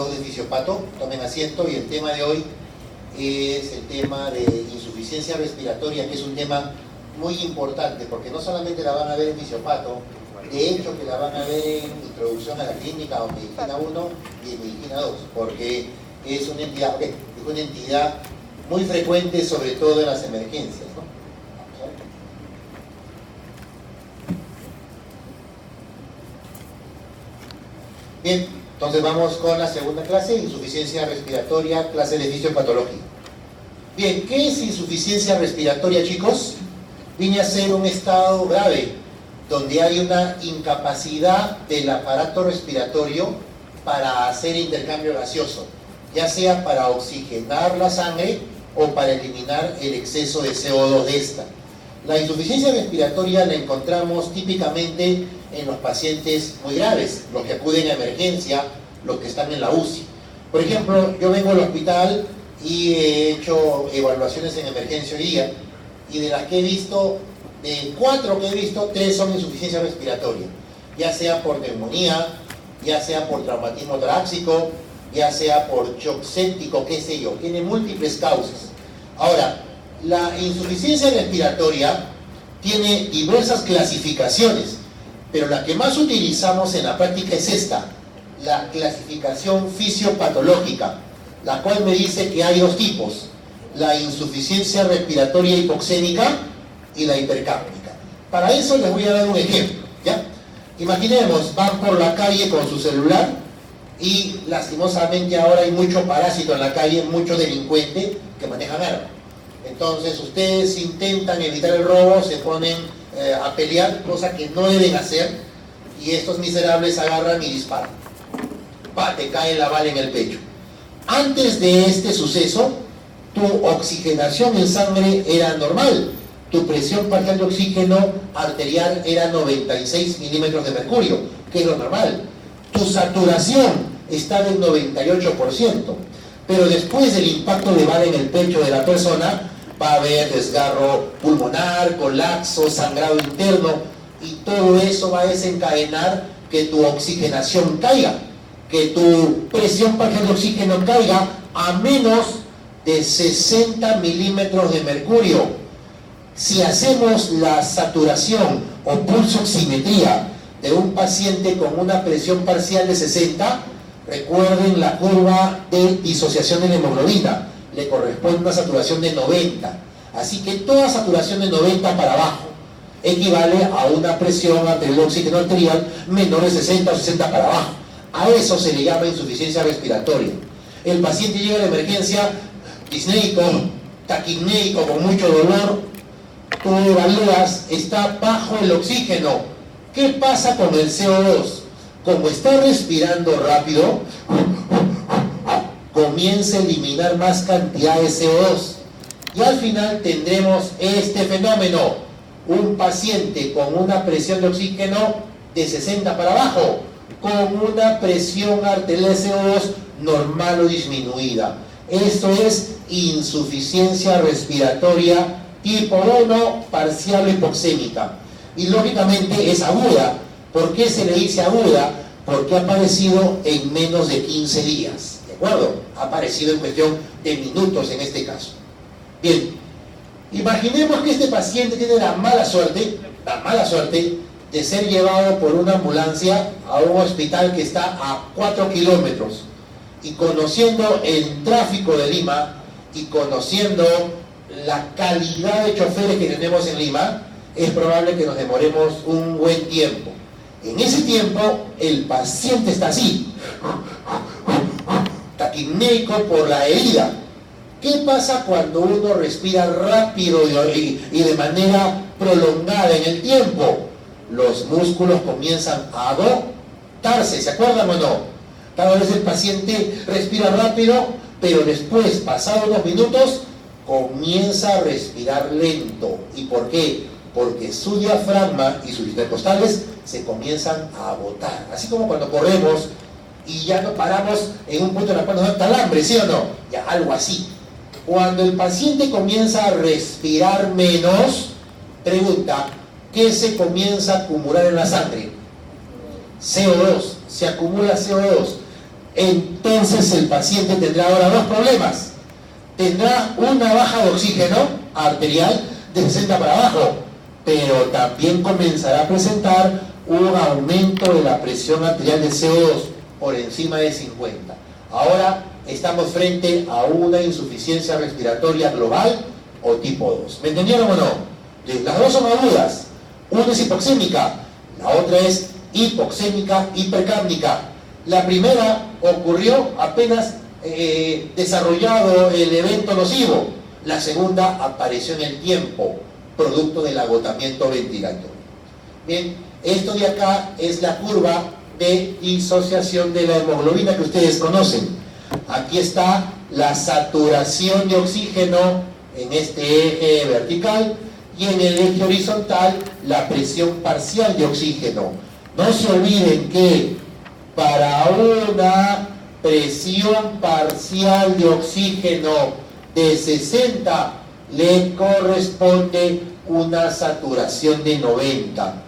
2 de Fisiopato. Tomen asiento y el tema de hoy es el tema de insuficiencia respiratoria, que es un tema muy importante porque no solamente la van a ver en Fisiopato, de hecho que la van a ver en Introducción a la Clínica o Medicina 1 y en Medicina 2, porque es una entidad muy frecuente, sobre todo en las emergencias, ¿no? Bien, entonces vamos con la segunda clase, insuficiencia respiratoria, clase de fisiopatología. Bien, ¿qué es insuficiencia respiratoria, chicos? Viene a ser un estado grave, donde hay una incapacidad del aparato respiratorio para hacer intercambio gaseoso, ya sea para oxigenar la sangre o para eliminar el exceso de CO2 de esta. La insuficiencia respiratoria la encontramos típicamente en los pacientes muy graves, los que acuden a emergencia, los que están en la UCI. Por ejemplo, yo vengo al hospital y he hecho evaluaciones en emergencia hoy día, y de las que he visto, de 4 que he visto, 3 son insuficiencia respiratoria, ya sea por neumonía, ya sea por traumatismo torácico, ya sea por shock séptico, qué sé yo, tiene múltiples causas. Ahora, la insuficiencia respiratoria tiene diversas clasificaciones, pero la que más utilizamos en la práctica es esta, la clasificación fisiopatológica, la cual me dice que hay 2 tipos, la insuficiencia respiratoria hipoxémica y la hipercápnica. Para eso les voy a dar un ejemplo, ¿ya? Imaginemos, van por la calle con su celular y lastimosamente ahora hay mucho parásito en la calle, mucho delincuente que manejan armas. Entonces ustedes intentan evitar el robo, se ponen a pelear, cosa que no deben hacer, y estos miserables agarran y disparan. Te cae la bala en el pecho. Antes de este suceso, tu oxigenación en sangre era normal, tu presión parcial de oxígeno arterial era 96 milímetros de mercurio, que es lo normal. Tu saturación estaba en 98%, pero después del impacto de bala en el pecho de la persona, va a haber desgarro pulmonar, colapso, sangrado interno, y todo eso va a desencadenar que tu oxigenación caiga, que tu presión parcial de oxígeno caiga a menos de 60 milímetros de mercurio. Si hacemos la saturación o pulsoximetría de un paciente con una presión parcial de 60, recuerden la curva de disociación de la hemoglobina, le corresponde una saturación de 90. Así que toda saturación de 90 para abajo equivale a una presión arterial de oxígeno arterial menor de 60 o 60 para abajo. A eso se le llama insuficiencia respiratoria. El paciente llega a la emergencia disneico, taquipneico, con mucho dolor, tú evalúas, está bajo el oxígeno. ¿Qué pasa con el CO2? Como está respirando rápido, comienza a eliminar más cantidad de CO2 y al final tendremos este fenómeno, un paciente con una presión de oxígeno de 60 para abajo, con una presión arterial de CO2 normal o disminuida. Esto es insuficiencia respiratoria tipo 1 parcial hipoxémica, y lógicamente es aguda. ¿Por qué se le dice aguda? Porque ha aparecido en menos de 15 días, ¿de acuerdo? Ha aparecido en cuestión de minutos en este caso. Bien, imaginemos que este paciente tiene la mala suerte de ser llevado por una ambulancia a un hospital que está a 4 kilómetros, y conociendo el tráfico de Lima y conociendo la calidad de choferes que tenemos en Lima, es probable que nos demoremos un buen tiempo. En ese tiempo el paciente está así, taquipneico por la herida. ¿Qué pasa cuando uno respira rápido y de manera prolongada en el tiempo? Los músculos comienzan a agotarse, ¿se acuerdan o no? Cada vez el paciente respira rápido, pero después, pasados unos minutos, comienza a respirar lento. ¿Y por qué? Porque su diafragma y sus intercostales se comienzan a agotar. Así como cuando corremos y ya no paramos en un punto en la cual nos da calambre, ¿sí o no? Ya, algo así. Cuando el paciente comienza a respirar menos, pregunta, ¿qué se comienza a acumular en la sangre? CO2, se acumula CO2. entonces el paciente tendrá ahora dos problemas. Tendrá una baja de oxígeno arterial de 60 para abajo, pero también comenzará a presentar un aumento de la presión arterial de CO2 por encima de 50. Ahora estamos frente a una insuficiencia respiratoria global o tipo 2. ¿Me entendieron o no? Las dos son agudas. Una es hipoxémica, la otra es hipoxémica hipercápnica. La primera ocurrió apenas desarrollado el evento nocivo. La segunda apareció en el tiempo, producto del agotamiento ventilatorio. Bien, esto de acá es la curva de disociación de la hemoglobina que ustedes conocen. Aquí está la saturación de oxígeno en este eje vertical y en el eje horizontal la presión parcial de oxígeno. No se olviden que para una presión parcial de oxígeno de 60 le corresponde una saturación de 90.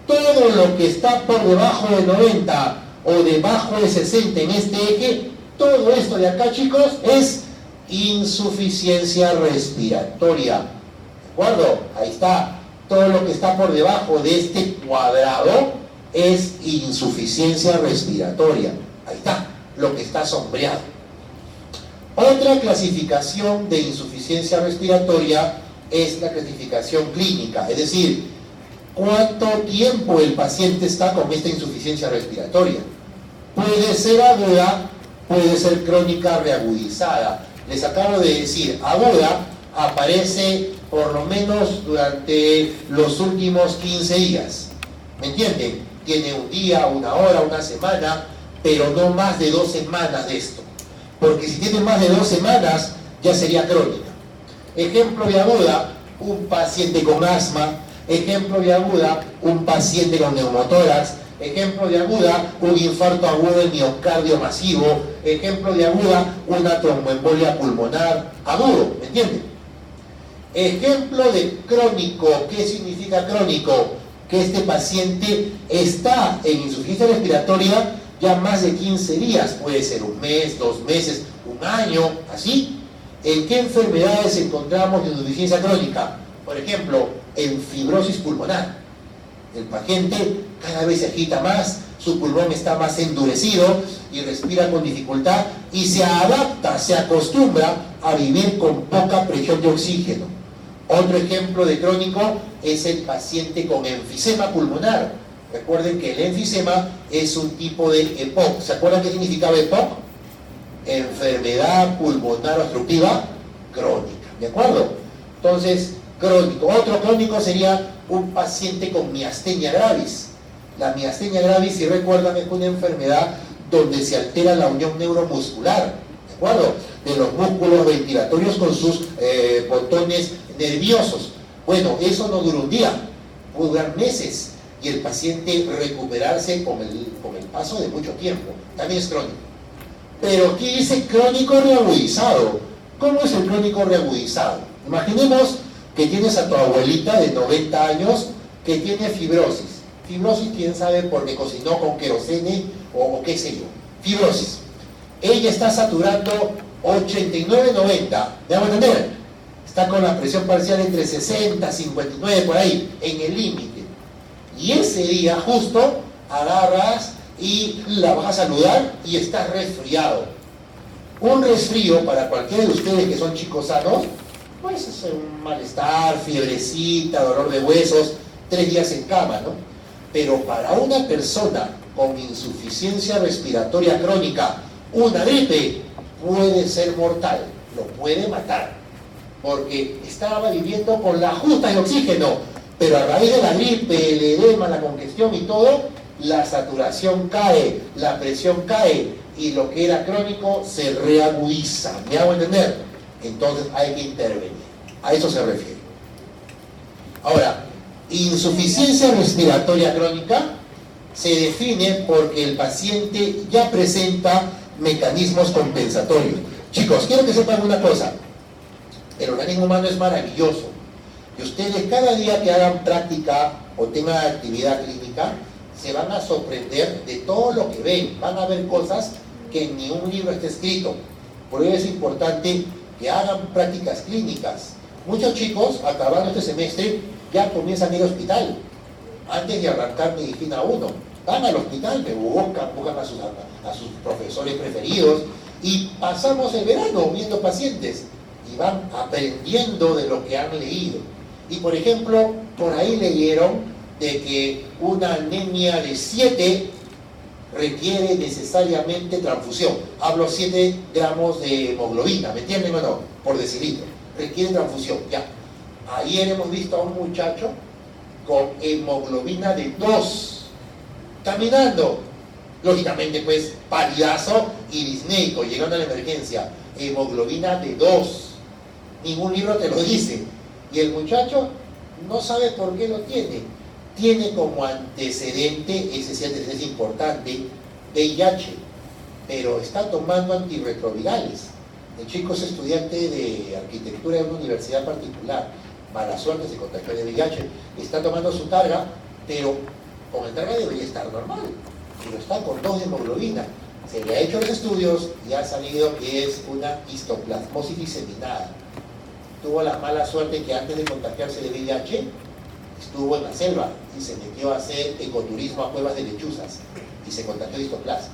Todo lo que está por debajo de 90 o debajo de 60 en este eje, todo esto de acá, chicos, es insuficiencia respiratoria. ¿De acuerdo? Ahí está. Todo lo que está por debajo de este cuadrado es insuficiencia respiratoria. Ahí está, lo que está sombreado. Otra clasificación de insuficiencia respiratoria es la clasificación clínica, es decir, cuánto tiempo el paciente está con esta insuficiencia respiratoria. Puede ser aguda, puede ser crónica reagudizada. Les acabo de decir, aguda aparece por lo menos durante los últimos 15 días. ¿Me entienden? Tiene un día, una hora, una semana, pero no más de 2 semanas de esto. Porque si tiene más de 2 semanas, ya sería crónica. Ejemplo de aguda, un paciente con asma. Ejemplo de aguda, un paciente con neumotórax. Ejemplo de aguda, un infarto agudo de miocardio masivo. Ejemplo de aguda, una tromboembolia pulmonar. Agudo, ¿me entienden? Ejemplo de crónico. ¿Qué significa crónico? Que este paciente está en insuficiencia respiratoria ya más de 15 días. Puede ser un mes, 2 meses, un año, así. ¿En qué enfermedades encontramos insuficiencia crónica? Por ejemplo, en fibrosis pulmonar. El paciente cada vez se agita más, su pulmón está más endurecido y respira con dificultad y se adapta, se acostumbra a vivir con poca presión de oxígeno. Otro ejemplo de crónico es el paciente con enfisema pulmonar. Recuerden que el enfisema es un tipo de EPOC. ¿Se acuerdan qué significaba EPOC? Enfermedad pulmonar obstructiva crónica. ¿De acuerdo? Entonces, crónico. Otro crónico sería un paciente con miastenia gravis. La miastenia gravis, si recuerdan, es una enfermedad donde se altera la unión neuromuscular, ¿de acuerdo? De los músculos ventilatorios con sus botones nerviosos. Bueno, eso no dura un día, puede durar meses y el paciente recuperarse con el paso de mucho tiempo. También es crónico. Pero aquí dice crónico reagudizado. ¿Cómo es el crónico reagudizado? Imaginemos que tienes a tu abuelita de 90 años que tiene fibrosis. Fibrosis, quién sabe, porque cocinó con querosene o qué sé yo. Fibrosis. Ella está saturando 89-90. ¿Me hago entender? Está con la presión parcial entre 60 y 59 por ahí, en el límite. Y ese día justo agarras y la vas a saludar y estás resfriado. Un resfrío para cualquiera de ustedes que son chicos sanos, pues es un malestar, fiebrecita, dolor de huesos, 3 días en cama, ¿no? Pero para una persona con insuficiencia respiratoria crónica, una gripe puede ser mortal, lo puede matar, porque estaba viviendo con la justa de oxígeno, pero a raíz de la gripe, el edema, la congestión y todo, la saturación cae, la presión cae, y lo que era crónico se reagudiza. ¿Me hago entender? Entonces hay que intervenir. A eso se refiere. Ahora, insuficiencia respiratoria crónica se define porque el paciente ya presenta mecanismos compensatorios. Chicos, quiero que sepan una cosa. El organismo humano es maravilloso. Y ustedes cada día que hagan práctica o tengan actividad clínica, se van a sorprender de todo lo que ven. Van a ver cosas que en ningún libro está escrito. Por ello es importante que hagan prácticas clínicas. Muchos chicos, acabando este semestre, ya comienzan a ir al hospital. Antes de arrancar medicina 1, van al hospital, buscan a sus profesores preferidos y pasamos el verano viendo pacientes y van aprendiendo de lo que han leído. Y por ejemplo, por ahí leyeron de que una anemia de 7 requiere necesariamente transfusión. Hablo 7 gramos de hemoglobina, ¿me entienden o no? Por decilitro. Requiere transfusión, ya. Ayer hemos visto a un muchacho con hemoglobina de 2, caminando. Lógicamente, pues, palidazo y disneico, llegando a la emergencia. Hemoglobina de 2. Ningún libro te lo dice. Y el muchacho no sabe por qué lo tiene. Tiene como antecedente, ese sí antecedente es importante, VIH, pero está tomando antirretrovirales. El chico es estudiante de arquitectura en una universidad particular, mala suerte, se contagió de VIH, está tomando su targa, pero con el targa debería estar normal, pero está con 2 de hemoglobina. Se le ha hecho los estudios y ha salido que es una histoplasmosis diseminada. Tuvo la mala suerte que antes de contagiarse de VIH, estuvo en la selva y se metió a hacer ecoturismo a cuevas de lechuzas y se contagió de histoplasma.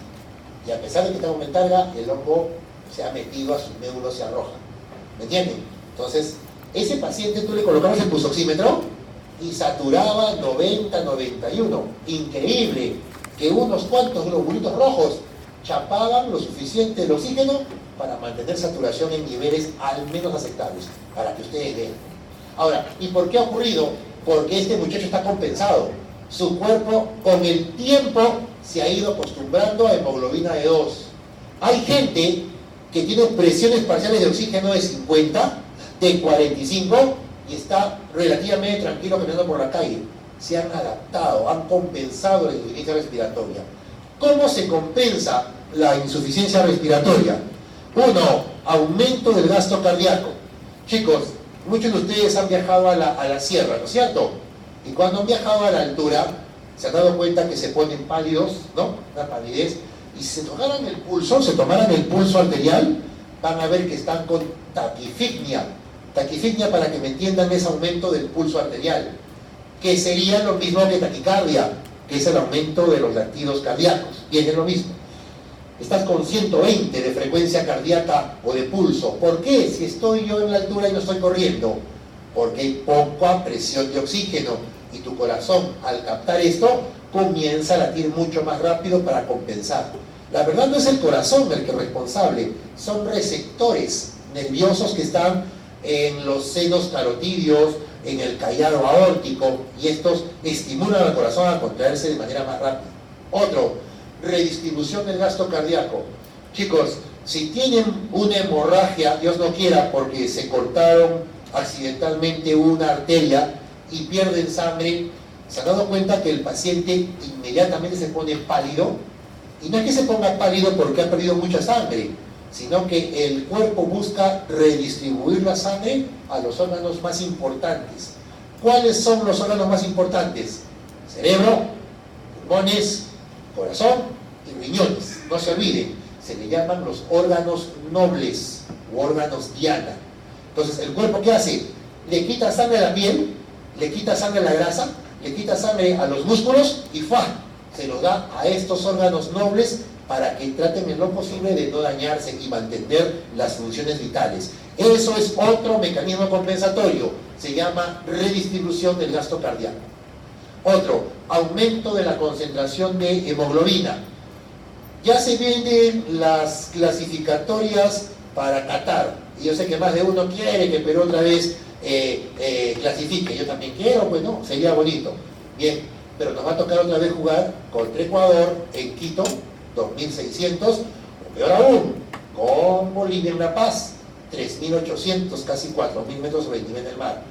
Y a pesar de que estaba en targa, el hongo se ha metido a sus médulos, se arroja. ¿Me entienden? Entonces, ese paciente tú le colocabas el pulsoxímetro y saturaba 90, 91. Increíble que unos cuantos globulitos rojos chapaban lo suficiente el oxígeno para mantener saturación en niveles al menos aceptables, para que ustedes vean. Ahora, ¿y por qué ha ocurrido? Porque este muchacho está compensado. Su cuerpo con el tiempo se ha ido acostumbrando a hemoglobina de 2. Hay gente que tiene presiones parciales de oxígeno de 50, de 45 y está relativamente tranquilo caminando por la calle. Se han adaptado, han compensado la insuficiencia respiratoria. ¿Cómo se compensa la insuficiencia respiratoria? 1. Aumento del gasto cardíaco. Chicos, muchos de ustedes han viajado a la sierra, ¿no es cierto? Y cuando han viajado a la altura, se han dado cuenta que se ponen pálidos, ¿no? Una palidez. Y si se tomaran el pulso arterial, van a ver que están con taquifignia. Taquifignia, para que me entiendan, es aumento del pulso arterial, que sería lo mismo que taquicardia, que es el aumento de los latidos cardíacos. Bien, es lo mismo. Estás con 120 de frecuencia cardíaca o de pulso. ¿Por qué? Si estoy yo en la altura y no estoy corriendo. Porque hay poca presión de oxígeno y tu corazón, al captar esto, comienza a latir mucho más rápido para compensar. La verdad no es el corazón el que es responsable, son receptores nerviosos que están en los senos carotidios, en el callado aórtico, y estos estimulan al corazón a contraerse de manera más rápida. Otro, redistribución del gasto cardíaco. Chicos, si tienen una hemorragia, Dios no quiera, porque se cortaron accidentalmente una arteria y pierden sangre, se han dado cuenta que el paciente inmediatamente se pone pálido, y no es que se ponga pálido porque ha perdido mucha sangre, sino que el cuerpo busca redistribuir la sangre a los órganos más importantes. ¿Cuáles son los órganos más importantes? Cerebro, pulmones, corazón y riñones. No se olviden, se le llaman los órganos nobles u órganos diana. Entonces, ¿el cuerpo qué hace? Le quita sangre a la piel, le quita sangre a la grasa, le quita sangre a los músculos y ¡fua! Se los da a estos órganos nobles para que traten en lo posible de no dañarse y mantener las funciones vitales. Eso es otro mecanismo compensatorio, se llama redistribución del gasto cardíaco. Otro, aumento de la concentración de hemoglobina. Ya se venden las clasificatorias para Qatar, y yo sé que más de uno quiere que Perú otra vez clasifique. Yo también quiero, pues no, sería bonito. Bien, pero nos va a tocar otra vez jugar contra Ecuador en Quito, 2600, o peor aún, con Bolivia en La Paz, 3800, casi 4000 metros sobre el nivel del mar.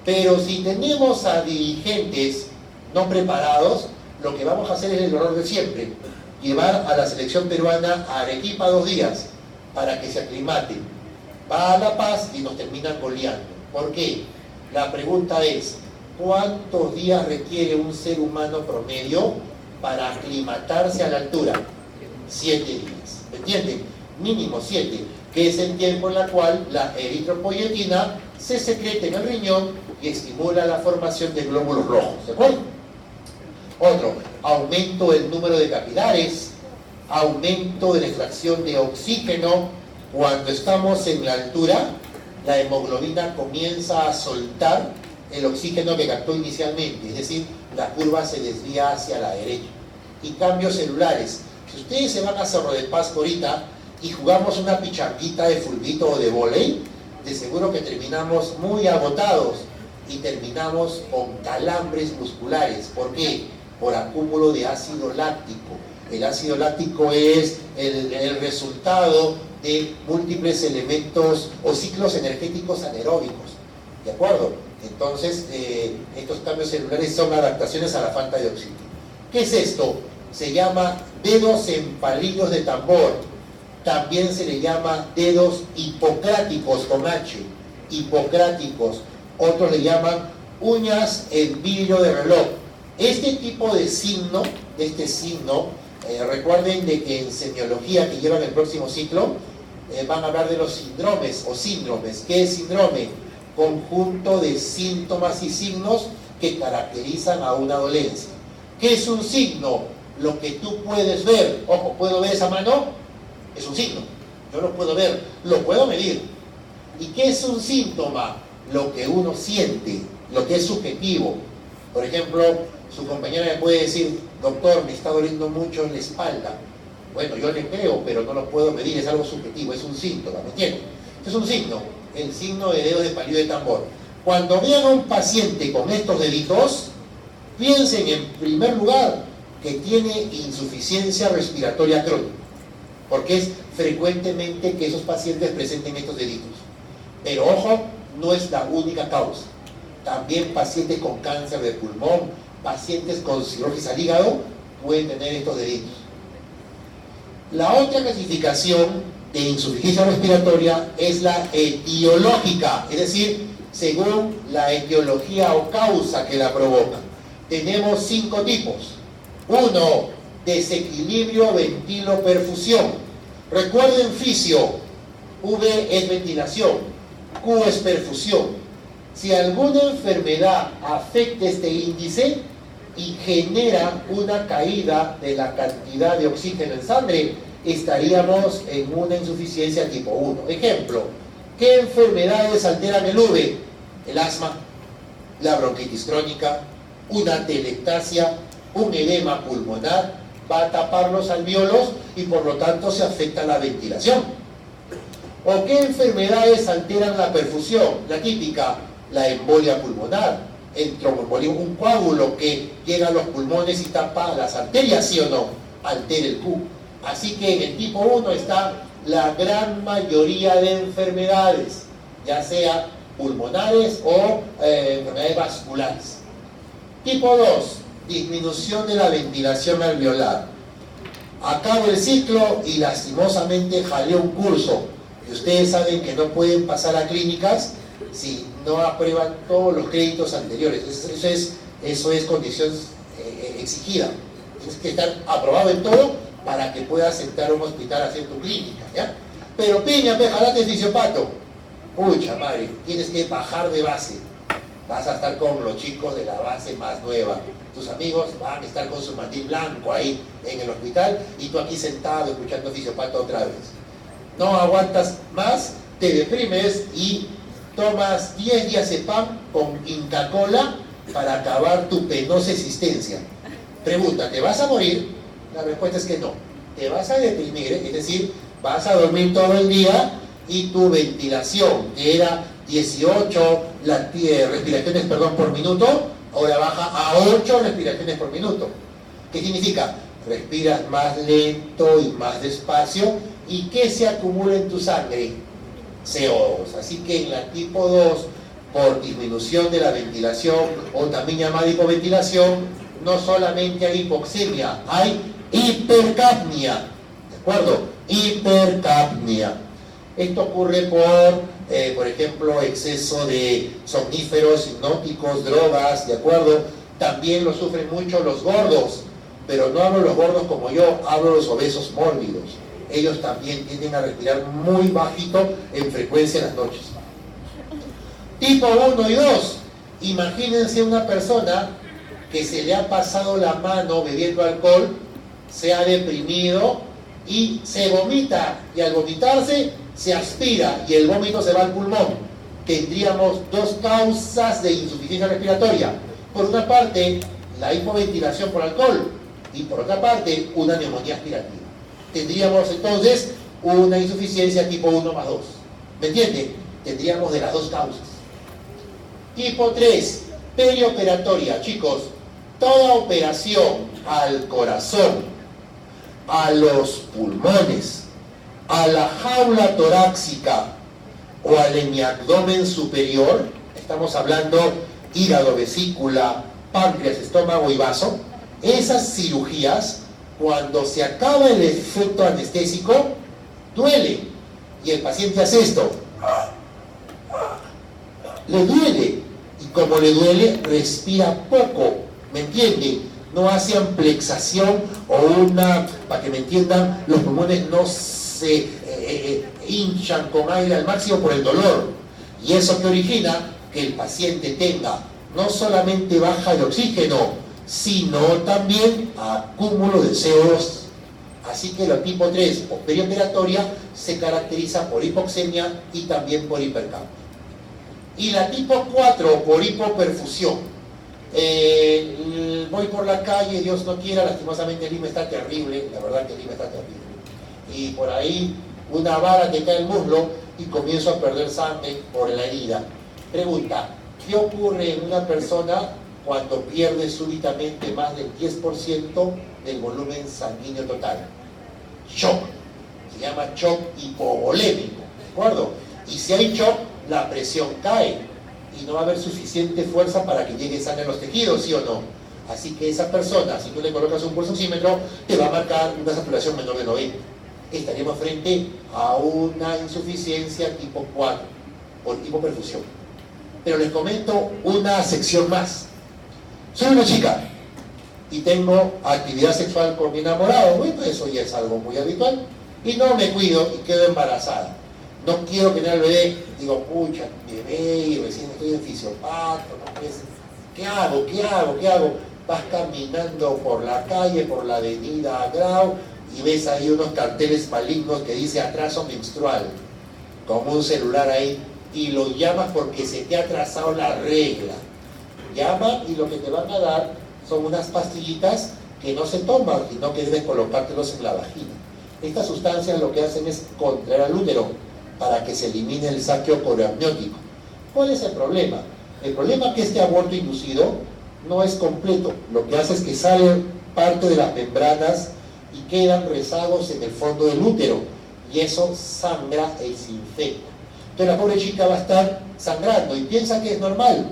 Pero si tenemos a dirigentes no preparados, lo que vamos a hacer es el error de siempre: llevar a la selección peruana a Arequipa 2 días para que se aclimaten. Va a La Paz y nos terminan goleando. ¿Por qué? La pregunta es: ¿cuántos días requiere un ser humano promedio para aclimatarse a la altura? 7 días. ¿Me entienden? Mínimo 7, que es el tiempo en el cual la eritropoyetina se secreta en el riñón y estimula la formación de glóbulos rojos, ¿de acuerdo? Otro, aumento del número de capilares, aumento de la extracción de oxígeno. Cuando estamos en la altura, la hemoglobina comienza a soltar el oxígeno que captó inicialmente, es decir, la curva se desvía hacia la derecha. Y cambios celulares. Si ustedes se van a Cerro de Pasco ahorita y jugamos una pichanguita de fulbito o de vóley, de seguro que terminamos muy agotados y terminamos con calambres musculares. ¿Por qué? Por acúmulo de ácido láctico. El ácido láctico es el resultado de múltiples elementos o ciclos energéticos anaeróbicos, ¿de acuerdo? Entonces, estos cambios celulares son adaptaciones a la falta de oxígeno. ¿Qué es esto? Se llama dedos en palillos de tambor. También se le llama dedos hipocráticos con H, hipocráticos. Otros le llaman uñas en vidrio de reloj. Este tipo de signo, recuerden de que en semiología, que llevan el próximo ciclo, van a hablar de los síndromes o síndromes. ¿Qué es síndrome? Conjunto de síntomas y signos que caracterizan a una dolencia. ¿Qué es un signo? Lo que tú puedes ver. Ojo, ¿puedo ver esa mano? Es un signo. Yo lo puedo ver, lo puedo medir. ¿Y qué es un síntoma? Lo que uno siente, lo que es subjetivo. Por ejemplo, su compañera me puede decir, doctor, me está doliendo mucho en la espalda. Bueno, yo le creo, pero no lo puedo medir, es algo subjetivo, es un síntoma, ¿me entienden? Es un signo, el signo de dedo de palillo de tambor. Cuando vean a un paciente con estos deditos, piensen en primer lugar que tiene insuficiencia respiratoria crónica, porque es frecuentemente que esos pacientes presenten estos deditos. Pero ojo, no es la única causa. También pacientes con cáncer de pulmón, pacientes con cirrosis al hígado pueden tener estos deditos. La otra clasificación de insuficiencia respiratoria es la etiológica, es decir, según la etiología o causa que la provoca. Tenemos 5 tipos. 1, desequilibrio ventilo-perfusión. Recuerden fisio, V es ventilación, Q es perfusión. Si alguna enfermedad afecta este índice y genera una caída de la cantidad de oxígeno en sangre, estaríamos en una insuficiencia tipo 1. Ejemplo, ¿qué enfermedades alteran el V? El asma, la bronquitis crónica, una atelectasia, un edema pulmonar, va a tapar los alvéolos y por lo tanto se afecta la ventilación. ¿O qué enfermedades alteran la perfusión? La típica, la embolia pulmonar, el tromboembolismo, un coágulo que llega a los pulmones y tapa las arterias, ¿sí o no? Altera el Q. Así que en el tipo 1 está la gran mayoría de enfermedades, ya sea pulmonares o enfermedades vasculares. Tipo 2, disminución de la ventilación alveolar. Acabo el ciclo y lastimosamente jalé un curso. Y ustedes saben que no pueden pasar a clínicas si no aprueban todos los créditos anteriores. Eso es condición exigida. Tienes que estar aprobado en todo para que puedas entrar a un hospital a hacer tu clínica, ¿ya? Pero piña, jalate fisiopato. Pucha madre, tienes que bajar de base. Vas a estar con los chicos de la base más nueva. Tus amigos van a estar con su mantil blanco ahí en el hospital y tú aquí sentado escuchando fisiopato otra vez. No aguantas más, te deprimes y tomas 10 diazepam con Inca Kola para acabar tu penosa existencia. Pregunta, ¿te vas a morir? La respuesta es que no. Te vas a deprimir, es decir, vas a dormir todo el día y tu ventilación, que era 18 respiraciones por minuto, ahora baja a 8 respiraciones por minuto. ¿Qué significa? Respiras más lento y más despacio. ¿Y qué se acumula en tu sangre? CO2. Así que en la tipo 2, por disminución de la ventilación o también llamada hipoventilación, no solamente hay hipoxemia, hay hipercapnia. ¿De acuerdo? Hipercapnia. Esto ocurre por ejemplo, exceso de somníferos, hipnóticos, drogas, ¿de acuerdo? También lo sufren mucho los gordos, pero no hablo de los gordos como yo, hablo de los obesos mórbidos. ellos también tienden a respirar muy bajito en frecuencia en las noches. Tipo 1 y 2. Imagínense una persona que se le ha pasado la mano bebiendo alcohol, se ha deprimido y se vomita, y al vomitarse se aspira y el vómito se va al pulmón. Tendríamos dos causas de insuficiencia respiratoria. Por una parte, la hipoventilación por alcohol, y por otra parte, una neumonía aspirativa. Tendríamos entonces una insuficiencia tipo 1 más 2. ¿Me entiende? Tendríamos de las dos causas. Tipo 3, perioperatoria. Chicos, toda operación al corazón, a los pulmones, a la jaula torácica o al hemiabdomen superior, estamos hablando hígado, vesícula, páncreas, estómago y vaso, esas cirugías, cuando se acaba el efecto anestésico, duele. Y el paciente hace esto. Le duele. Y como le duele, respira poco. ¿Me entiende? No hace amplexación o para que me entiendan, los pulmones no se hinchan con aire al máximo por el dolor. Y eso que origina que el paciente tenga no solamente baja de oxígeno, sino también acúmulo de CO2. Así que la tipo 3 o perioperatoria se caracteriza por hipoxemia y también por hipercapnia. Y la tipo 4 por hipoperfusión. Voy por la calle, Dios no quiera, lastimosamente el Lima está terrible, la verdad que el Lima está terrible. Y por ahí una vara te cae el muslo y comienzo a perder sangre por la herida. Pregunta, ¿qué ocurre en una persona cuando pierde súbitamente más del 10% del volumen sanguíneo total? Shock. Se llama shock hipovolémico, ¿de acuerdo? Y si hay shock, la presión cae y no va a haber suficiente fuerza para que llegue sangre a los tejidos, ¿sí o no? Así que esa persona, si tú le colocas un pulsóxímetro, te va a marcar una saturación menor de 90. Estaríamos frente a una insuficiencia tipo 4 por hipoperfusión. Pero les comento una sección más. Soy una chica y tengo actividad sexual con mi enamorado. Bueno, eso ya es algo muy habitual. Y no me cuido y quedo embarazada. No quiero tener al bebé. Digo, pucha, mi bebé, y recién estoy en fisiopato, ¿no? Pues, ¿qué hago? ¿Qué hago? ¿Qué hago? Vas caminando por la calle, por la avenida Grau, y ves ahí unos carteles malignos que dice atraso menstrual, con un celular ahí, y lo llamas porque se te ha atrasado la regla. Llama y lo que te van a dar son unas pastillitas que no se toman, sino que debes colocártelos en la vagina. Estas sustancias lo que hacen es contraer al útero para que se elimine el saqueo coreamniótico. ¿Cuál es el problema? El problema es que este aborto inducido no es completo. Lo que hace es que sale parte de las membranas y quedan rezagos en el fondo del útero, y eso sangra y se infecta. Entonces la pobre chica va a estar sangrando y piensa que es normal,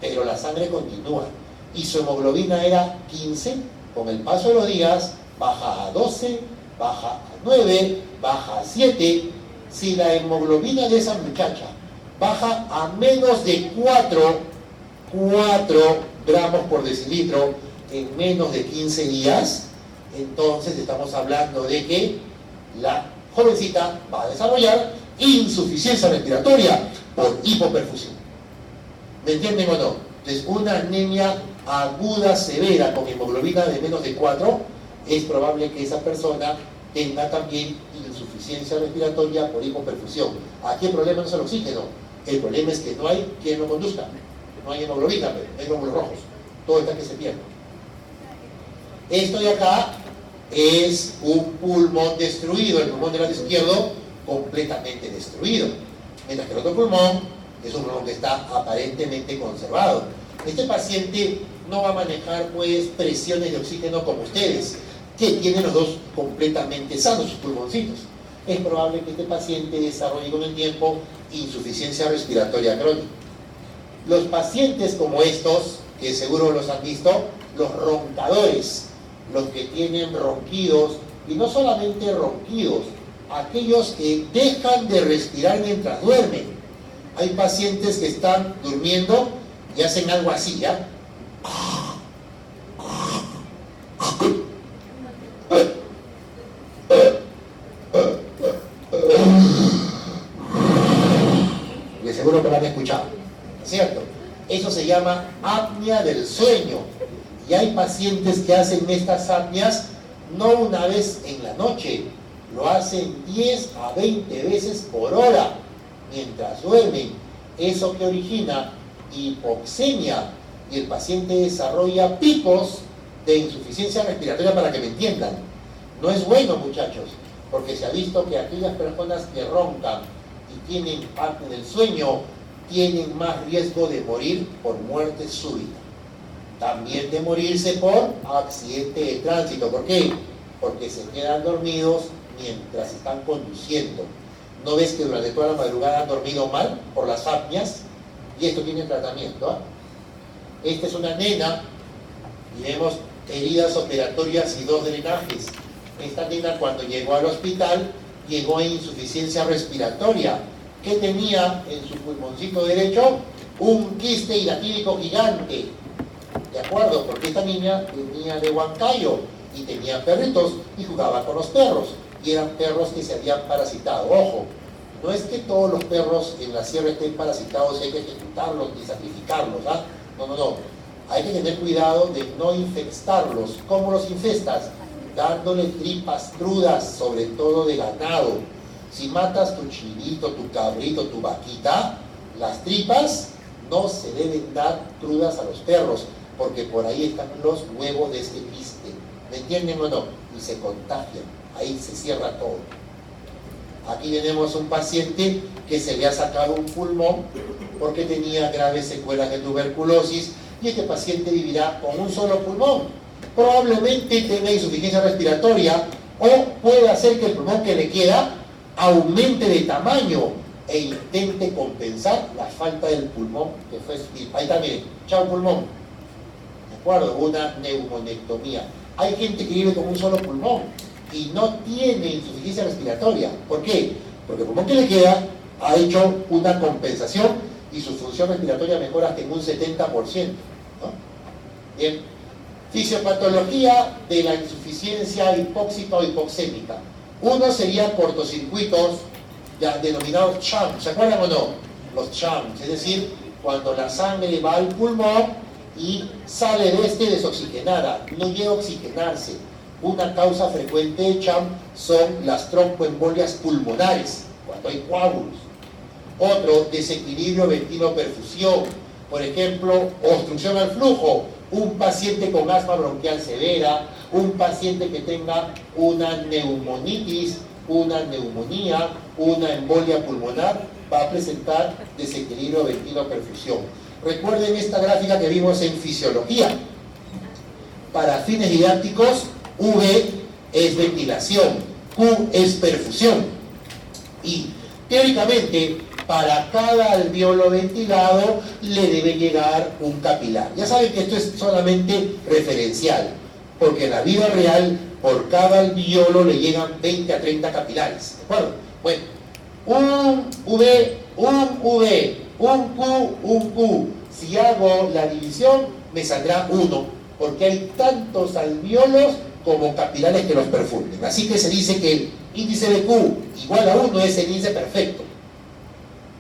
pero la sangre continúa. Y su hemoglobina era 15, con el paso de los días baja a 12, baja a 9, baja a 7. Si la hemoglobina de esa muchacha baja a menos de 4 gramos por decilitro en menos de 15 días, entonces estamos hablando de que la jovencita va a desarrollar insuficiencia respiratoria por hipoperfusión. ¿Me entienden o no? Entonces, una anemia aguda severa con hemoglobina de menos de 4, es probable que esa persona tenga también insuficiencia respiratoria por hipoperfusión. Aquí el problema no es el oxígeno, el problema es que no hay quien lo conduzca. No hay hemoglobina, pero no hay glóbulos rojos. Todo está que se pierde. Esto de acá es un pulmón destruido, el pulmón del lado izquierdo completamente destruido. Mientras que el otro pulmón es un pulmón que está aparentemente conservado. Este paciente no va a manejar pues presiones de oxígeno como ustedes, que tienen los dos completamente sanos sus pulmoncitos. Es probable que este paciente desarrolle con el tiempo insuficiencia respiratoria crónica. Los pacientes como estos, que seguro los han visto, los roncadores, los que tienen ronquidos, y no solamente ronquidos, aquellos que dejan de respirar mientras duermen. Hay pacientes que están durmiendo y hacen algo así, ¿ya? seguro que lo han escuchado, ¿no es cierto? Eso se llama apnea del sueño. Y hay pacientes que hacen estas apneas no una vez en la noche, lo hacen 10 a 20 veces por hora mientras duermen. Eso que origina hipoxemia y el paciente desarrolla picos de insuficiencia respiratoria, para que me entiendan. No es bueno, muchachos, porque se ha visto que aquellas personas que roncan y tienen apnea del sueño tienen más riesgo de morir por muerte súbita. También de morirse por accidente de tránsito. ¿Por qué? Porque se quedan dormidos mientras están conduciendo. ¿No ves que durante toda la madrugada han dormido mal por las apneas? Y esto tiene tratamiento, ¿eh? Esta es una nena y vemos heridas operatorias y 2 drenajes. Esta nena, cuando llegó al hospital, llegó en insuficiencia respiratoria. ¿Qué tenía en su pulmoncito derecho? Un quiste hidatídico gigante. ¿De acuerdo? Porque esta niña venía de Huancayo y tenía perritos y jugaba con los perros. Y eran perros que se habían parasitado. Ojo, no es que todos los perros en la sierra estén parasitados y hay que ejecutarlos ni sacrificarlos, ¿ah? No. Hay que tener cuidado de no infestarlos. ¿Cómo los infestas? Dándole tripas crudas, sobre todo de ganado. Si matas tu chivito, tu cabrito, tu vaquita, las tripas no se deben dar crudas a los perros, porque por ahí están los huevos de este quiste. ¿Me entienden o no? Y se contagian. Ahí se cierra todo. Aquí tenemos un paciente que se le ha sacado un pulmón porque tenía graves secuelas de tuberculosis, y este paciente vivirá con un solo pulmón. Probablemente tenga insuficiencia respiratoria, o puede hacer que el pulmón que le queda aumente de tamaño e intente compensar la falta del pulmón que fue sustituido. Ahí está, miren, chao pulmón. ¿De acuerdo? Una neumonectomía. Hay gente que vive con un solo pulmón y no tiene insuficiencia respiratoria. ¿Por qué? Porque el pulmón que le queda ha hecho una compensación y su función respiratoria mejora hasta en un 70%. ¿No? Bien. Fisiopatología de la insuficiencia hipóxica o hipoxémica. Uno sería cortocircuitos, ya denominados CHAM. ¿Se acuerdan o no? Los CHAM, es decir, cuando la sangre va al pulmón y sale de este desoxigenada, no llega a oxigenarse. Una causa frecuente de CHAM son las tromboembolias pulmonares, cuando hay coágulos. Otro, desequilibrio ventilo-perfusión. Por ejemplo, obstrucción al flujo. Un paciente con asma bronquial severa, un paciente que tenga una neumonitis, una neumonía, una embolia pulmonar, va a presentar desequilibrio ventilo-perfusión. Recuerden esta gráfica que vimos en fisiología. Para fines didácticos, V es ventilación, Q es perfusión. Y teóricamente, para cada alveolo ventilado le debe llegar un capilar. Ya saben que esto es solamente referencial, porque en la vida real, por cada alveolo le llegan 20 a 30 capilares. ¿De acuerdo? Bueno, un V, un Q, un Q. Si hago la división, me saldrá 1, porque hay tantos alveolos como capilares que los perfunden. Así que se dice que el índice de Q igual a 1 es el índice perfecto.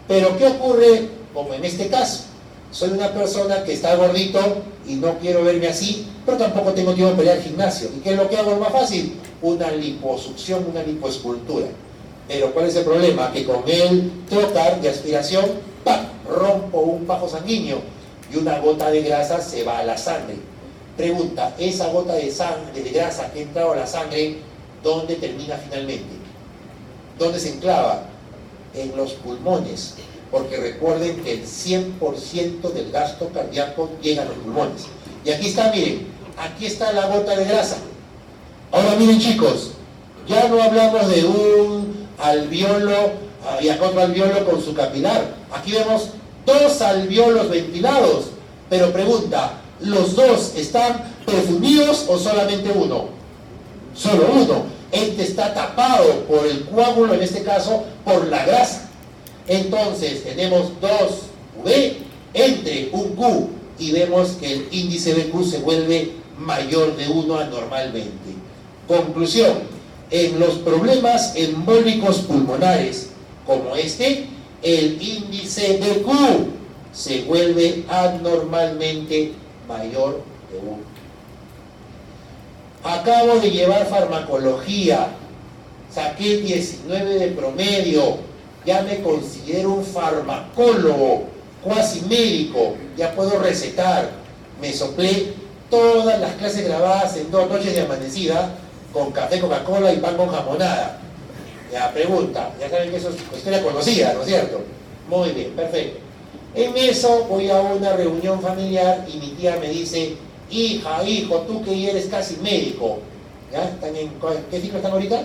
Pero ¿qué ocurre como en este caso? Soy una persona que está gordito y no quiero verme así, pero tampoco tengo tiempo para ir al gimnasio. ¿Y qué es lo que hago más fácil? Una liposucción, una lipoescultura. Pero ¿cuál es el problema? Que con el trocar de aspiración, ¡pam!, rompo un bajo sanguíneo y una gota de grasa se va a la sangre. Pregunta, esa gota de sangre, de grasa que ha entrado a la sangre, ¿dónde termina finalmente? ¿Dónde se enclava? En los pulmones, porque recuerden que el 100% del gasto cardíaco llega a los pulmones. Y aquí está, miren, aquí está la gota de grasa. Ahora miren, chicos, ya no hablamos de un alveolo y acá otro alveolo con su capilar. Aquí vemos 2 alveolos ventilados, pero pregunta, ¿los 2 están perfundidos o solamente uno? Solo uno. Este está tapado por el coágulo, en este caso por la grasa. Entonces tenemos 2 V entre un Q y vemos que el índice de Q se vuelve mayor de 1 anormalmente. Conclusión, en los problemas embólicos pulmonares como este, el índice de Q se vuelve anormalmente mayor de 1. Acabo de llevar farmacología, saqué 19 de promedio, ya me considero un farmacólogo, cuasi médico, ya puedo recetar. Me soplé todas las clases grabadas en 2 noches de amanecida con café, Coca-Cola y pan con jamonada. Ya, pregunta, ya saben que eso es historia conocida, ¿no es cierto? Muy bien, perfecto. En eso voy a una reunión familiar y mi tía me dice: hija, hijo, tú que eres casi médico, ¿ya? ¿Están en qué ciclo están ahorita?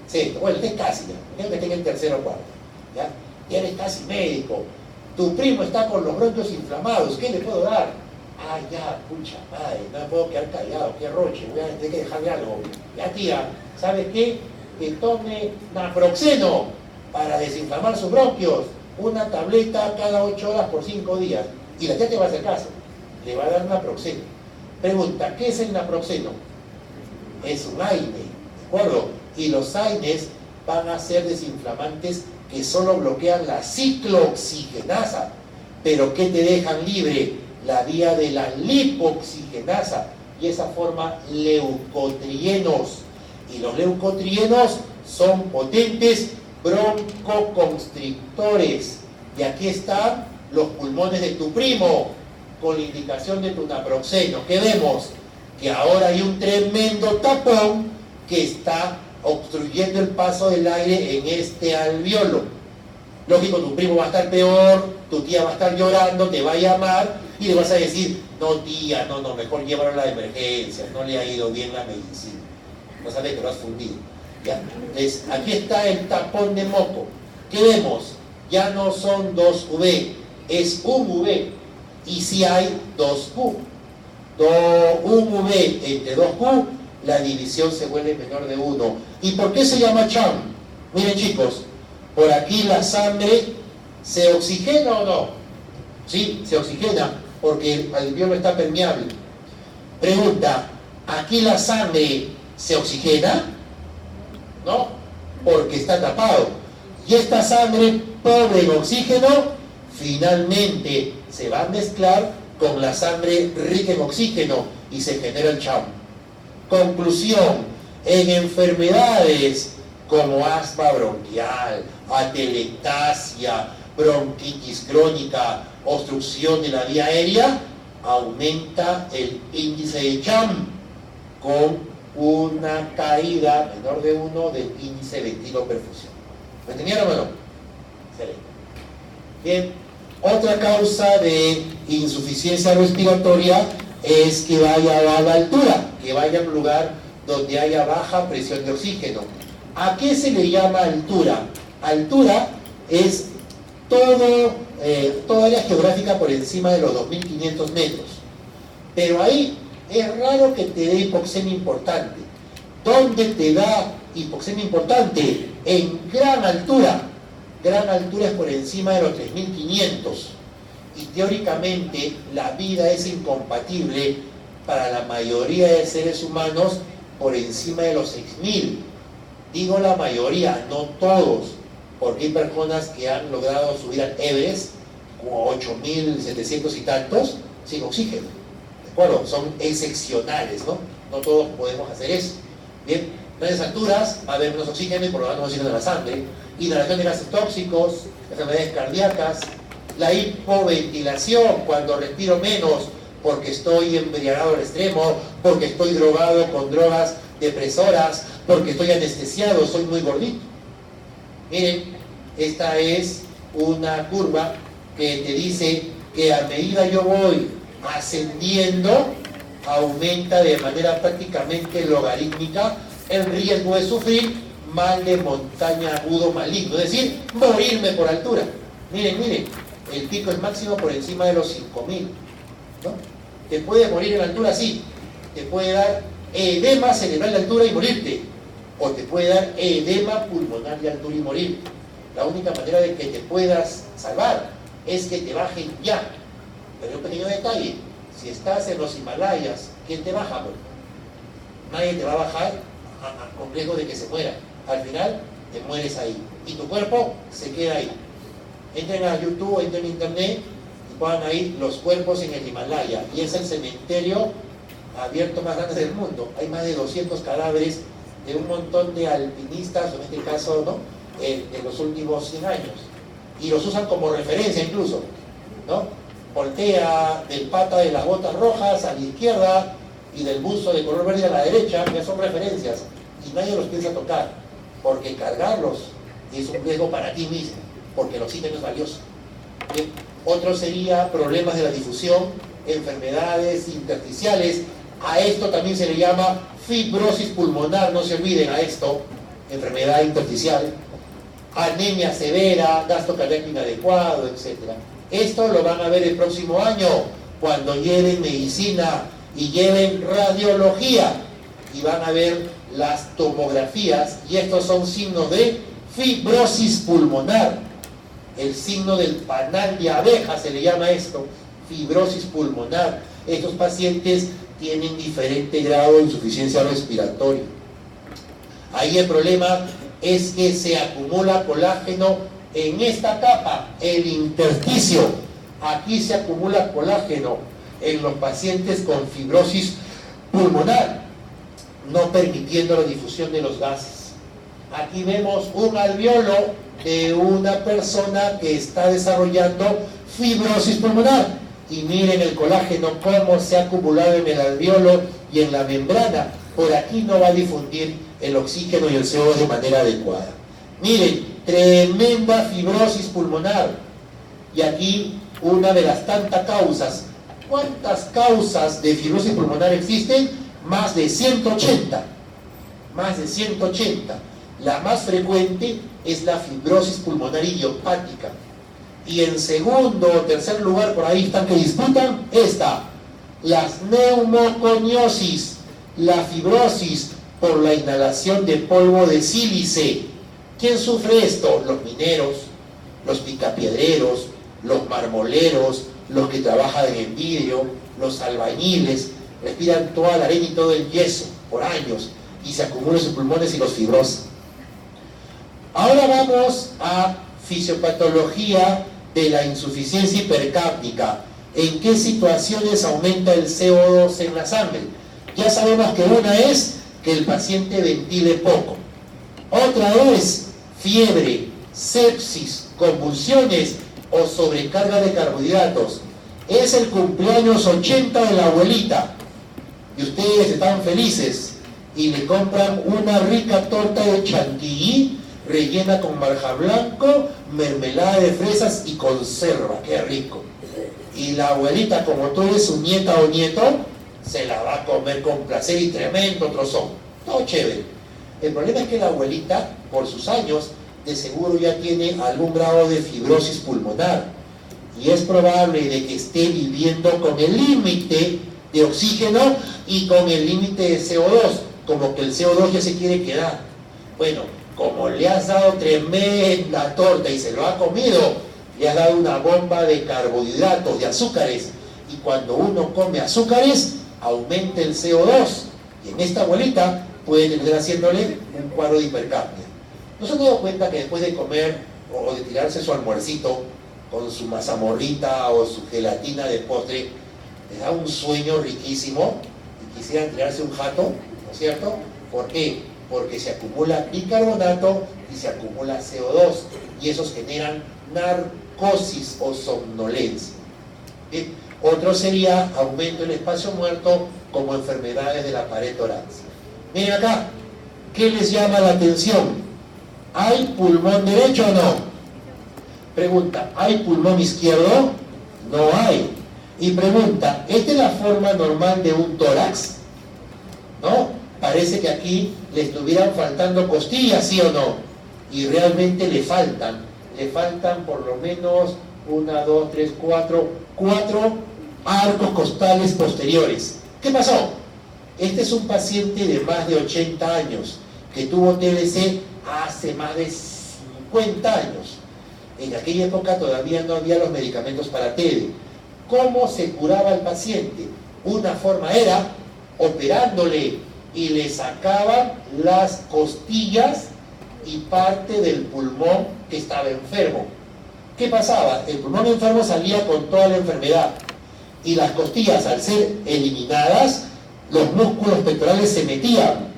Sí, bueno, usted es casi ya, creo que tenga el tercero o cuarto, ¿ya? Ya eres casi médico, tu primo está con los bronquios inflamados, ¿qué le puedo dar? Ah, ya, pucha madre, no me puedo quedar callado, qué roche, voy a tener que dejarle algo. Ya, tía, ¿sabes qué? Que tome naproxeno para desinflamar sus bronquios, una tableta cada 8 horas por 5 días. Y la tía te va a hacer caso, le va a dar naproxeno. Pregunta, ¿qué es el naproxeno? Es un AINE, ¿de acuerdo? Y los AINES van a ser desinflamantes que solo bloquean la ciclooxigenasa, pero que te dejan libre la vía de la lipoxigenasa, y esa forma leucotrienos. Y los leucotrienos son potentes broncoconstrictores. Y aquí están los pulmones de tu primo, con la indicación de tu naproxeno. ¿Qué vemos? Que ahora hay un tremendo tapón que está obstruyendo el paso del aire en este alveolo. Lógico, tu primo va a estar peor, tu tía va a estar llorando, te va a llamar y le vas a decir: no tía, no, mejor llévalo a la emergencia, no le ha ido bien la medicina. No sabes que lo has fundido. ¿Ya? Entonces, aquí está el tapón de moco. ¿Qué vemos? Ya no son 2V, es un V. Y si hay 2Q. Un V entre 2Q, la división se vuelve menor de 1. ¿Y por qué se llama CHAM? Miren chicos, por aquí la sangre se oxigena o no. Sí, se oxigena porque el alveolo está permeable. Pregunta, ¿aquí la sangre se oxigena? No, porque está tapado. Y esta sangre pobre en oxígeno finalmente se va a mezclar con la sangre rica en oxígeno y se genera el CHAM. Conclusión: en enfermedades como asma bronquial, atelectasia, bronquitis crónica, obstrucción de la vía aérea, aumenta el índice de CHAM con una caída menor de 1 del índice de ventiloperfusión. ¿Me entendieron o no? Excelente. Bien, otra causa de insuficiencia respiratoria es que vaya a la altura, que vaya a un lugar donde haya baja presión de oxígeno. ¿A qué se le llama altura? Altura es toda área geográfica por encima de los 2.500 metros. Pero ahí es raro que te dé hipoxemia importante. ¿Dónde te da hipoxemia importante? En gran altura. Gran altura es por encima de los 3.500. Y teóricamente la vida es incompatible para la mayoría de seres humanos por encima de los 6.000. Digo la mayoría, no todos, porque hay personas que han logrado subir al Everest, como 8.700 y tantos, sin oxígeno. ¿De acuerdo? Son excepcionales, ¿no? No todos podemos hacer eso. Bien, en esas alturas va a haber menos oxígeno y por lo tanto oxígeno en la sangre, inhalación de gases tóxicos, enfermedades cardíacas, la hipoventilación, cuando respiro menos porque estoy embriagado al extremo, porque estoy drogado con drogas depresoras, porque estoy anestesiado, soy muy gordito. Miren, esta es una curva que te dice que a medida yo voy ascendiendo, aumenta de manera prácticamente logarítmica el riesgo de sufrir mal de montaña agudo maligno, es decir, morirme por altura. Miren, el pico es máximo por encima de los 5.000, ¿no? Te puedes morir en altura, sí. Te puede dar edema cerebral de altura y morirte, o te puede dar edema pulmonar de altura y morir. La única manera de que te puedas salvar es que te bajen ya. Pero hay un pequeño detalle: si estás en los Himalayas, ¿quién te baja? Pues nadie te va a bajar con riesgo de que se muera. Al final te mueres ahí y tu cuerpo se queda ahí. Entren a YouTube, entren a internet y puedan ir los cuerpos en el Himalaya. Y es el cementerio abierto más grande del mundo. Hay más de 200 cadáveres de un montón de alpinistas, o en este caso, ¿no?, de los últimos 100 años. Y los usan como referencia incluso, ¿no? Voltea del pata de las botas rojas a la izquierda y del buzo de color verde a la derecha, ya son referencias. Y nadie los piensa tocar, porque cargarlos es un riesgo para ti mismo, porque el oxígeno es valioso. Bien. Otro sería problemas de la difusión, enfermedades intersticiales. A esto también se le llama fibrosis pulmonar, no se olviden a esto, enfermedad intersticial, anemia severa, gasto cardíaco inadecuado, etc. Esto lo van a ver el próximo año, cuando lleven medicina y lleven radiología, y van a ver las tomografías, y estos son signos de fibrosis pulmonar. El signo del panal de abeja se le llama esto, fibrosis pulmonar. Estos pacientes tienen diferente grado de insuficiencia respiratoria. Ahí el problema es que se acumula colágeno en esta capa, el intersticio. Aquí se acumula colágeno en los pacientes con fibrosis pulmonar, no permitiendo la difusión de los gases. Aquí vemos un alveolo de una persona que está desarrollando fibrosis pulmonar. Y miren el colágeno cómo se ha acumulado en el alveolo y en la membrana. Por aquí no va a difundir el oxígeno y el CO2 de manera adecuada. Miren, tremenda fibrosis pulmonar. Y aquí una de las tantas causas. ¿Cuántas causas de fibrosis pulmonar existen? Más de 180. Más de 180. La más frecuente es la fibrosis pulmonar idiopática. Y en segundo o tercer lugar, por ahí están que disputan, las neumoconiosis, la fibrosis por la inhalación de polvo de sílice. ¿Quién sufre esto? Los mineros, los picapiedreros, los marmoleros, los que trabajan en vidrio, los albañiles, respiran toda la arena y todo el yeso por años y se acumulan sus pulmones y los fibrosan. Ahora vamos a fisiopatología de la insuficiencia hipercápnica. ¿En qué situaciones aumenta el CO2 en la sangre? Ya sabemos que una es que el paciente ventile poco. Otra es fiebre, sepsis, convulsiones o sobrecarga de carbohidratos. Es el cumpleaños 80 de la abuelita y ustedes están felices y le compran una rica torta de chantilly rellena con marja blanco, mermelada de fresas y conserva. ¡Qué rico! Y la abuelita, como tú eres su nieta o nieto, se la va a comer con placer y tremendo trozón. Todo chévere. El problema es que la abuelita, por sus años, de seguro ya tiene algún grado de fibrosis pulmonar. Y es probable de que esté viviendo con el límite de oxígeno y con el límite de CO2. Como que el CO2 ya se quiere quedar. Bueno, como le has dado tremenda torta y se lo ha comido, le has dado una bomba de carbohidratos, de azúcares, y cuando uno come azúcares, aumenta el CO2, y en esta abuelita puede terminar haciéndole un cuadro de hipercapnia. ¿No se han dado cuenta que después de comer o de tirarse su almuercito con su mazamorrita o su gelatina de postre, les da un sueño riquísimo y quisieran tirarse un jato, ¿no es cierto? ¿Por qué? Porque se acumula bicarbonato y se acumula CO2 y esos generan narcosis o somnolencia. ¿Bien? Otro sería aumento del espacio muerto como enfermedades de la pared torácica. Miren acá, ¿qué les llama la atención? ¿Hay pulmón derecho o no? Pregunta, ¿hay pulmón izquierdo? No hay. Y pregunta, ¿esta es la forma normal de un tórax? ¿No? Parece que aquí le estuvieran faltando costillas, ¿sí o no? Y realmente le faltan por lo menos 1, 2, 3, 4 arcos costales posteriores. ¿Qué pasó? Este es un paciente de más de 80 años que tuvo TBC hace más de 50 años. En aquella época todavía no había los medicamentos para TB. ¿Cómo se curaba el paciente? Una forma era operándole y le sacaban las costillas y parte del pulmón que estaba enfermo. ¿Qué pasaba? El pulmón enfermo salía con toda la enfermedad y las costillas, al ser eliminadas, los músculos pectorales se metían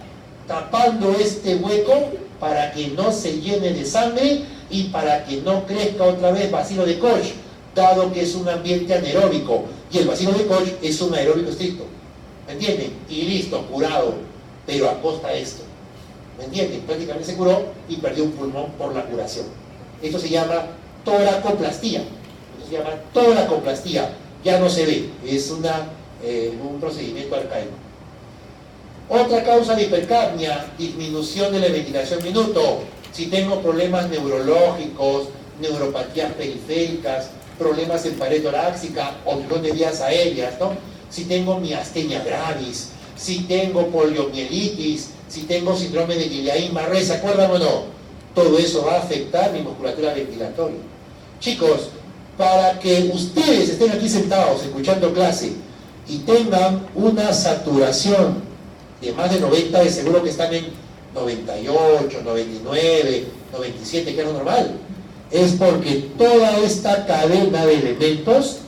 tapando este hueco para que no se llene de sangre y para que no crezca otra vez bacilo de Koch, dado que es un ambiente anaeróbico y el bacilo de Koch es un aeróbico estricto. ¿Me entienden? Y listo, curado, pero a costa de esto. ¿Me entienden? Prácticamente se curó y perdió un pulmón por la curación. Esto se llama toracoplastía. Esto se llama toracoplastía. Ya no se ve, es un procedimiento arcaico. Otra causa de hipercapnia, disminución de la ventilación minuto. Si tengo problemas neurológicos, neuropatías periféricas, problemas en pared torácica, obstrucción de vías aéreas, ¿no? Si tengo miastenia gravis, si tengo poliomielitis, si tengo síndrome de Guillain-Barré, ¿se acuerdan o no? Todo eso va a afectar mi musculatura ventilatoria. Chicos, para que ustedes estén aquí sentados escuchando clase y tengan una saturación de más de 90, de seguro que están en 98, 99, 97, que es lo normal, es porque toda esta cadena de elementos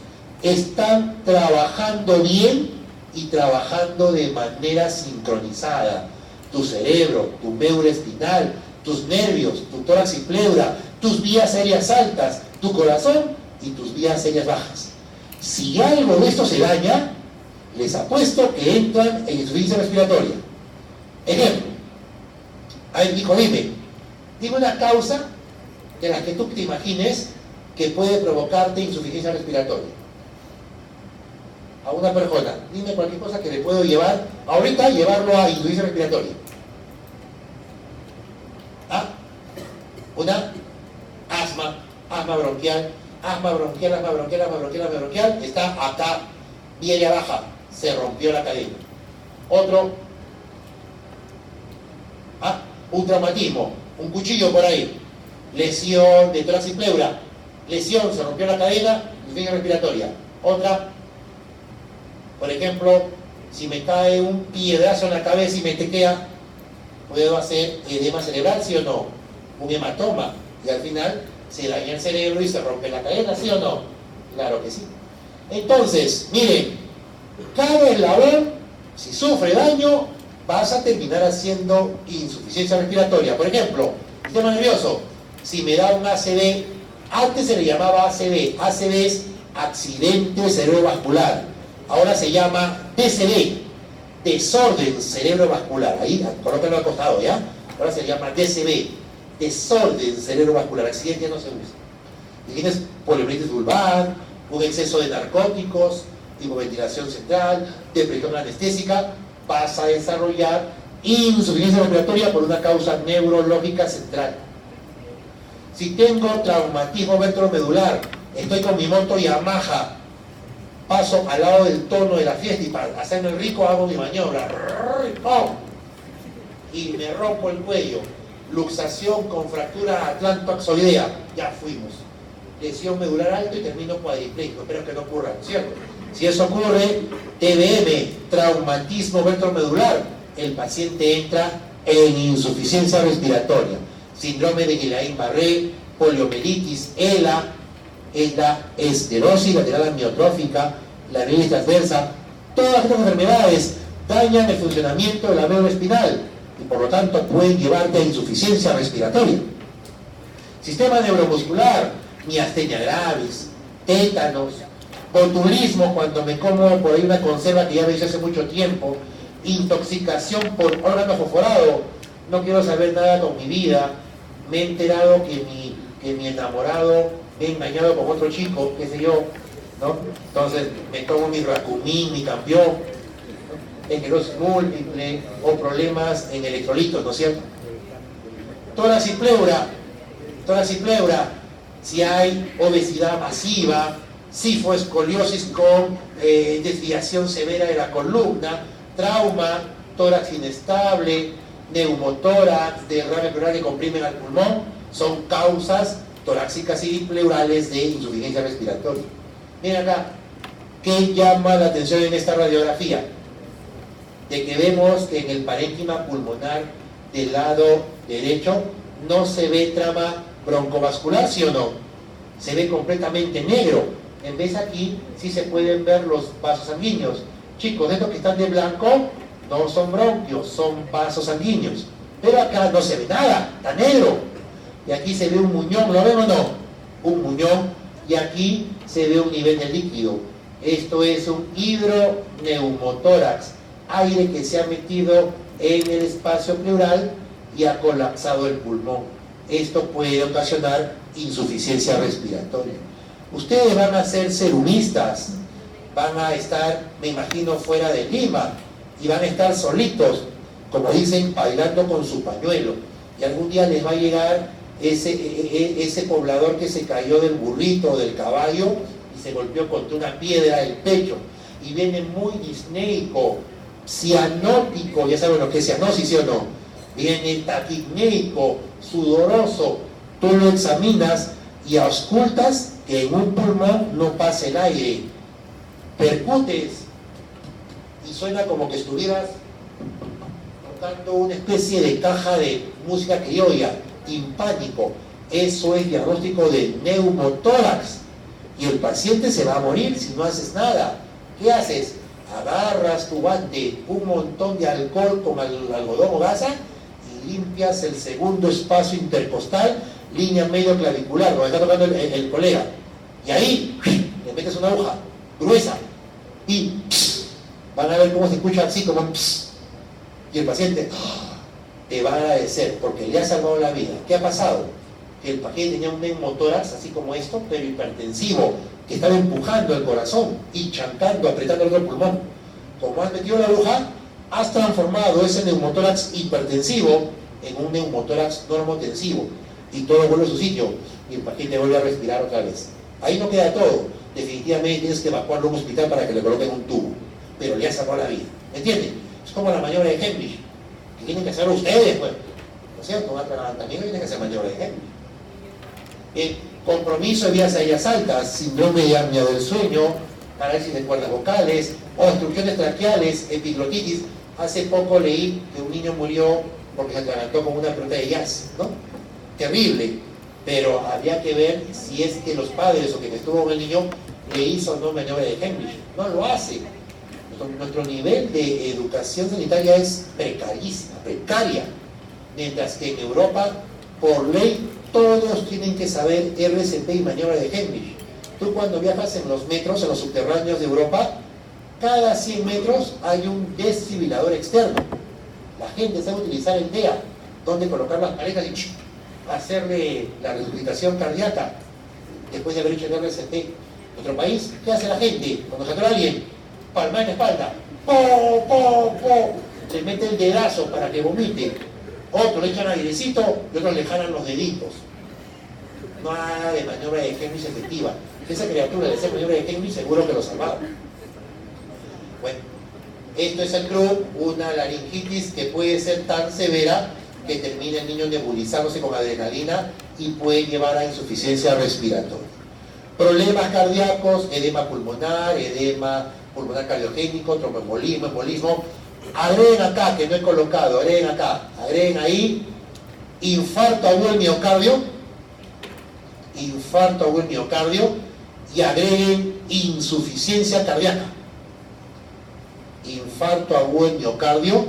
están trabajando bien y trabajando de manera sincronizada. Tu cerebro, tu médula espinal, tus nervios, tu tórax y pleura, tus vías aéreas altas, tu corazón y tus vías aéreas bajas. Si algo de esto se daña, les apuesto que entran en insuficiencia respiratoria. Ejemplo, hijo, dime una causa de la que tú te imagines que puede provocarte insuficiencia respiratoria. A una persona, dime cualquier cosa que le puedo llevar, ahorita llevarlo a insuficiencia respiratoria. ¿Ah? Una asma bronquial, está acá, vía baja, se rompió la cadena. Otro, un traumatismo, un cuchillo por ahí, lesión de tórax y pleura, lesión, se rompió la cadena, insuficiencia respiratoria. Otra, por ejemplo, si me cae un piedrazo en la cabeza y me tequea, ¿puedo hacer edema cerebral, sí o no? Un hematoma, y al final se daña el cerebro y se rompe la cadena, ¿sí o no? Claro que sí. Entonces, miren, cada eslabón, si sufre daño, vas a terminar haciendo insuficiencia respiratoria. Por ejemplo, sistema nervioso, si me da un ACV, antes se le llamaba ACV, ACV es accidente cerebrovascular, ahora se llama DCV, desorden cerebrovascular, ahí, colócalo al costado, ¿ya? Ahora se llama DCV, desorden cerebrovascular, accidente no se usa. Y tienes poliomielitis vulvar, un exceso de narcóticos, hipoventilación central, depresión anestésica, vas a desarrollar insuficiencia respiratoria por una causa neurológica central. Si tengo traumatismo ventromedular, estoy con mi moto Yamaha, paso al lado del tono de la fiesta y para hacerme el rico hago mi maniobra, y me rompo el cuello, luxación con fractura atlantoaxoidea, ya fuimos. Lesión medular alto y termino cuadripléjico, espero que no ocurra, ¿cierto? Si eso ocurre, TBM, traumatismo ventromedular, el paciente entra en insuficiencia respiratoria, síndrome de Guillain-Barré, poliomielitis, ELA, es la esclerosis lateral amiotrófica, la arteritis transversa. Todas estas enfermedades dañan el funcionamiento de la médula espinal y por lo tanto pueden llevarte a insuficiencia respiratoria. Sistema neuromuscular, miastenia gravis, tétanos, botulismo cuando me como por ahí una conserva que ya me hice hace mucho tiempo, intoxicación por órgano fosforado, no quiero saber nada con mi vida, me he enterado que mi enamorado me ha engañado con otro chico, qué sé yo, ¿no? Entonces me tomo mi Racumín, mi Campeón, esclerosis múltiple o problemas en electrolitos, ¿no es cierto? Tórax y pleura, si hay obesidad masiva, cifoescoliosis con desviación severa de la columna, trauma, tórax inestable, neumotórax, derrame pleural que comprimen al pulmón, son causas torácicas y pleurales de insuficiencia respiratoria. Miren acá, ¿qué llama la atención en esta radiografía? De que vemos que en el parénquima pulmonar del lado derecho no se ve trama broncovascular, ¿sí o no? se ve completamente negro. En vez aquí sí se pueden ver los vasos sanguíneos. Chicos, estos que están de blanco no son bronquios, son vasos sanguíneos. Pero acá no se ve nada, está negro. Y aquí se ve un muñón, ¿lo ven o no? Un muñón. Y aquí se ve un nivel de líquido. Esto es un hidroneumotórax, aire que se ha metido en el espacio pleural y ha colapsado el pulmón. Esto puede ocasionar insuficiencia respiratoria. Ustedes van a ser serumistas, van a estar, me imagino, fuera de Lima, y van a estar solitos, como dicen, bailando con su pañuelo. Y algún día les va a llegar ese poblador que se cayó del burrito o del caballo y se golpeó contra una piedra del pecho. Y viene muy disneico, cianótico, ya saben lo que es cianosis, ¿sí o no? Viene taquipneico, sudoroso. Tú lo examinas y auscultas que en un pulmón no pasa el aire. Percutes y suena como que estuvieras tocando una especie de caja de música criolla, timpánico. Eso es diagnóstico de neumotórax. Y el paciente se va a morir si no haces nada. ¿Qué haces? Agarras tu guante, un montón de alcohol con algodón o gasa y limpias el segundo espacio intercostal, línea medio clavicular, donde está tocando el colega. Y ahí le metes una aguja gruesa y van a ver cómo se escucha así como y el paciente te va a agradecer porque le ha salvado la vida. ¿Qué ha pasado? Que el paciente tenía un neumotórax así como esto, pero hipertensivo, que estaba empujando el corazón y chancando, apretando el otro pulmón. Como has metido la aguja, has transformado ese neumotórax hipertensivo en un neumotórax normotensivo y todo vuelve a su sitio y el paciente vuelve a respirar otra vez. Ahí no queda todo. Definitivamente tienes que evacuarlo a un hospital para que le coloquen un tubo, pero le ha salvado la vida. ¿Me entienden? Es como la maniobra de Heimlich, que tienen que hacerlo ustedes, pues. ¿No es cierto? También tienen que hacer maniobra de Heimlich. Compromiso de vías aéreas altas, síndrome de apnea del sueño, parálisis de cuerdas vocales, obstrucciones traqueales, epiglotitis. Hace poco leí que un niño murió porque se atragantó con una pelota de jazz, ¿no? Terrible, pero había que ver si es que los padres o quien estuvo con el niño le hizo o no maniobra de Heimlich. No lo hace. Nuestro nivel de educación sanitaria es precaria, mientras que en Europa, por ley, todos tienen que saber RCP y maniobra de Heimlich. Tú cuando viajas en los metros, en los subterráneos de Europa, cada 100 metros hay un desfibrilador externo. La gente sabe utilizar el DEA, donde colocar las paletas y hacerle la resucitación cardíaca después de haber hecho el RCP. En nuestro país, ¿qué hace la gente? Cuando se atora a alguien, palma en la espalda, ¡po, po, po! Le mete el dedazo para que vomite. Otros le echan airecito y otros le jalan los deditos. No nada de maniobra de Heimlich efectiva. Esa criatura de esa maniobra de Heimlich seguro que lo salvaba. Bueno, esto es el CRUB, una laringitis que puede ser tan severa que termina el niño nebulizándose con adrenalina y puede llevar a insuficiencia respiratoria. Problemas cardíacos, edema pulmonar cardiogénico, tromboembolismo, embolismo. Agreguen acá, que no he colocado, agreguen acá, agreguen ahí, infarto agudo del miocardio, y agreguen insuficiencia cardíaca. Infarto agudo del miocardio,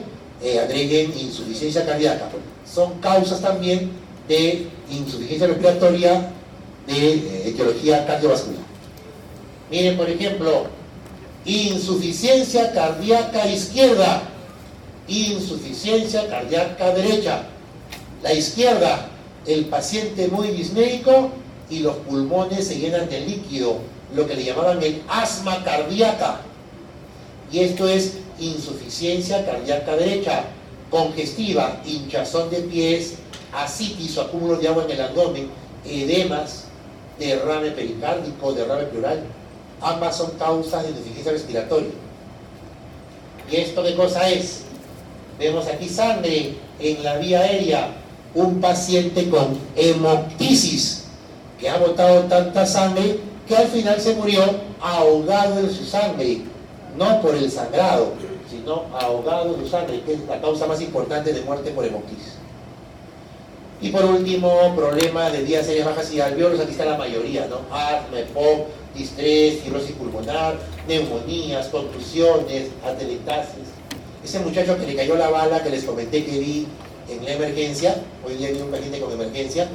agreguen insuficiencia cardíaca. Son causas también de insuficiencia respiratoria de etiología cardiovascular. Miren, por ejemplo, insuficiencia cardíaca izquierda, insuficiencia cardíaca derecha. La izquierda, el paciente muy disnéico y los pulmones se llenan de líquido, lo que le llamaban el asma cardíaca. Y esto es insuficiencia cardíaca derecha, congestiva, hinchazón de pies, ascitis o acúmulo de agua en el abdomen, edemas, derrame pericárdico, derrame pleural. Ambas son causas de insuficiencia respiratoria. ¿Y esto qué cosa es? Vemos aquí sangre en la vía aérea, un paciente con hemoptisis, que ha botado tanta sangre que al final se murió ahogado en su sangre, no por el sangrado, sino ahogado en su sangre, que es la causa más importante de muerte por hemoptisis. Y por último, problemas de vías aéreas bajas y alveolos, aquí está la mayoría, ¿no? Asma, EPOC, distrés, cirrosis pulmonar, neumonías, contusiones, atelectasis. Ese muchacho que le cayó la bala que les comenté que vi en la emergencia, hoy día vi un paciente con emergencia,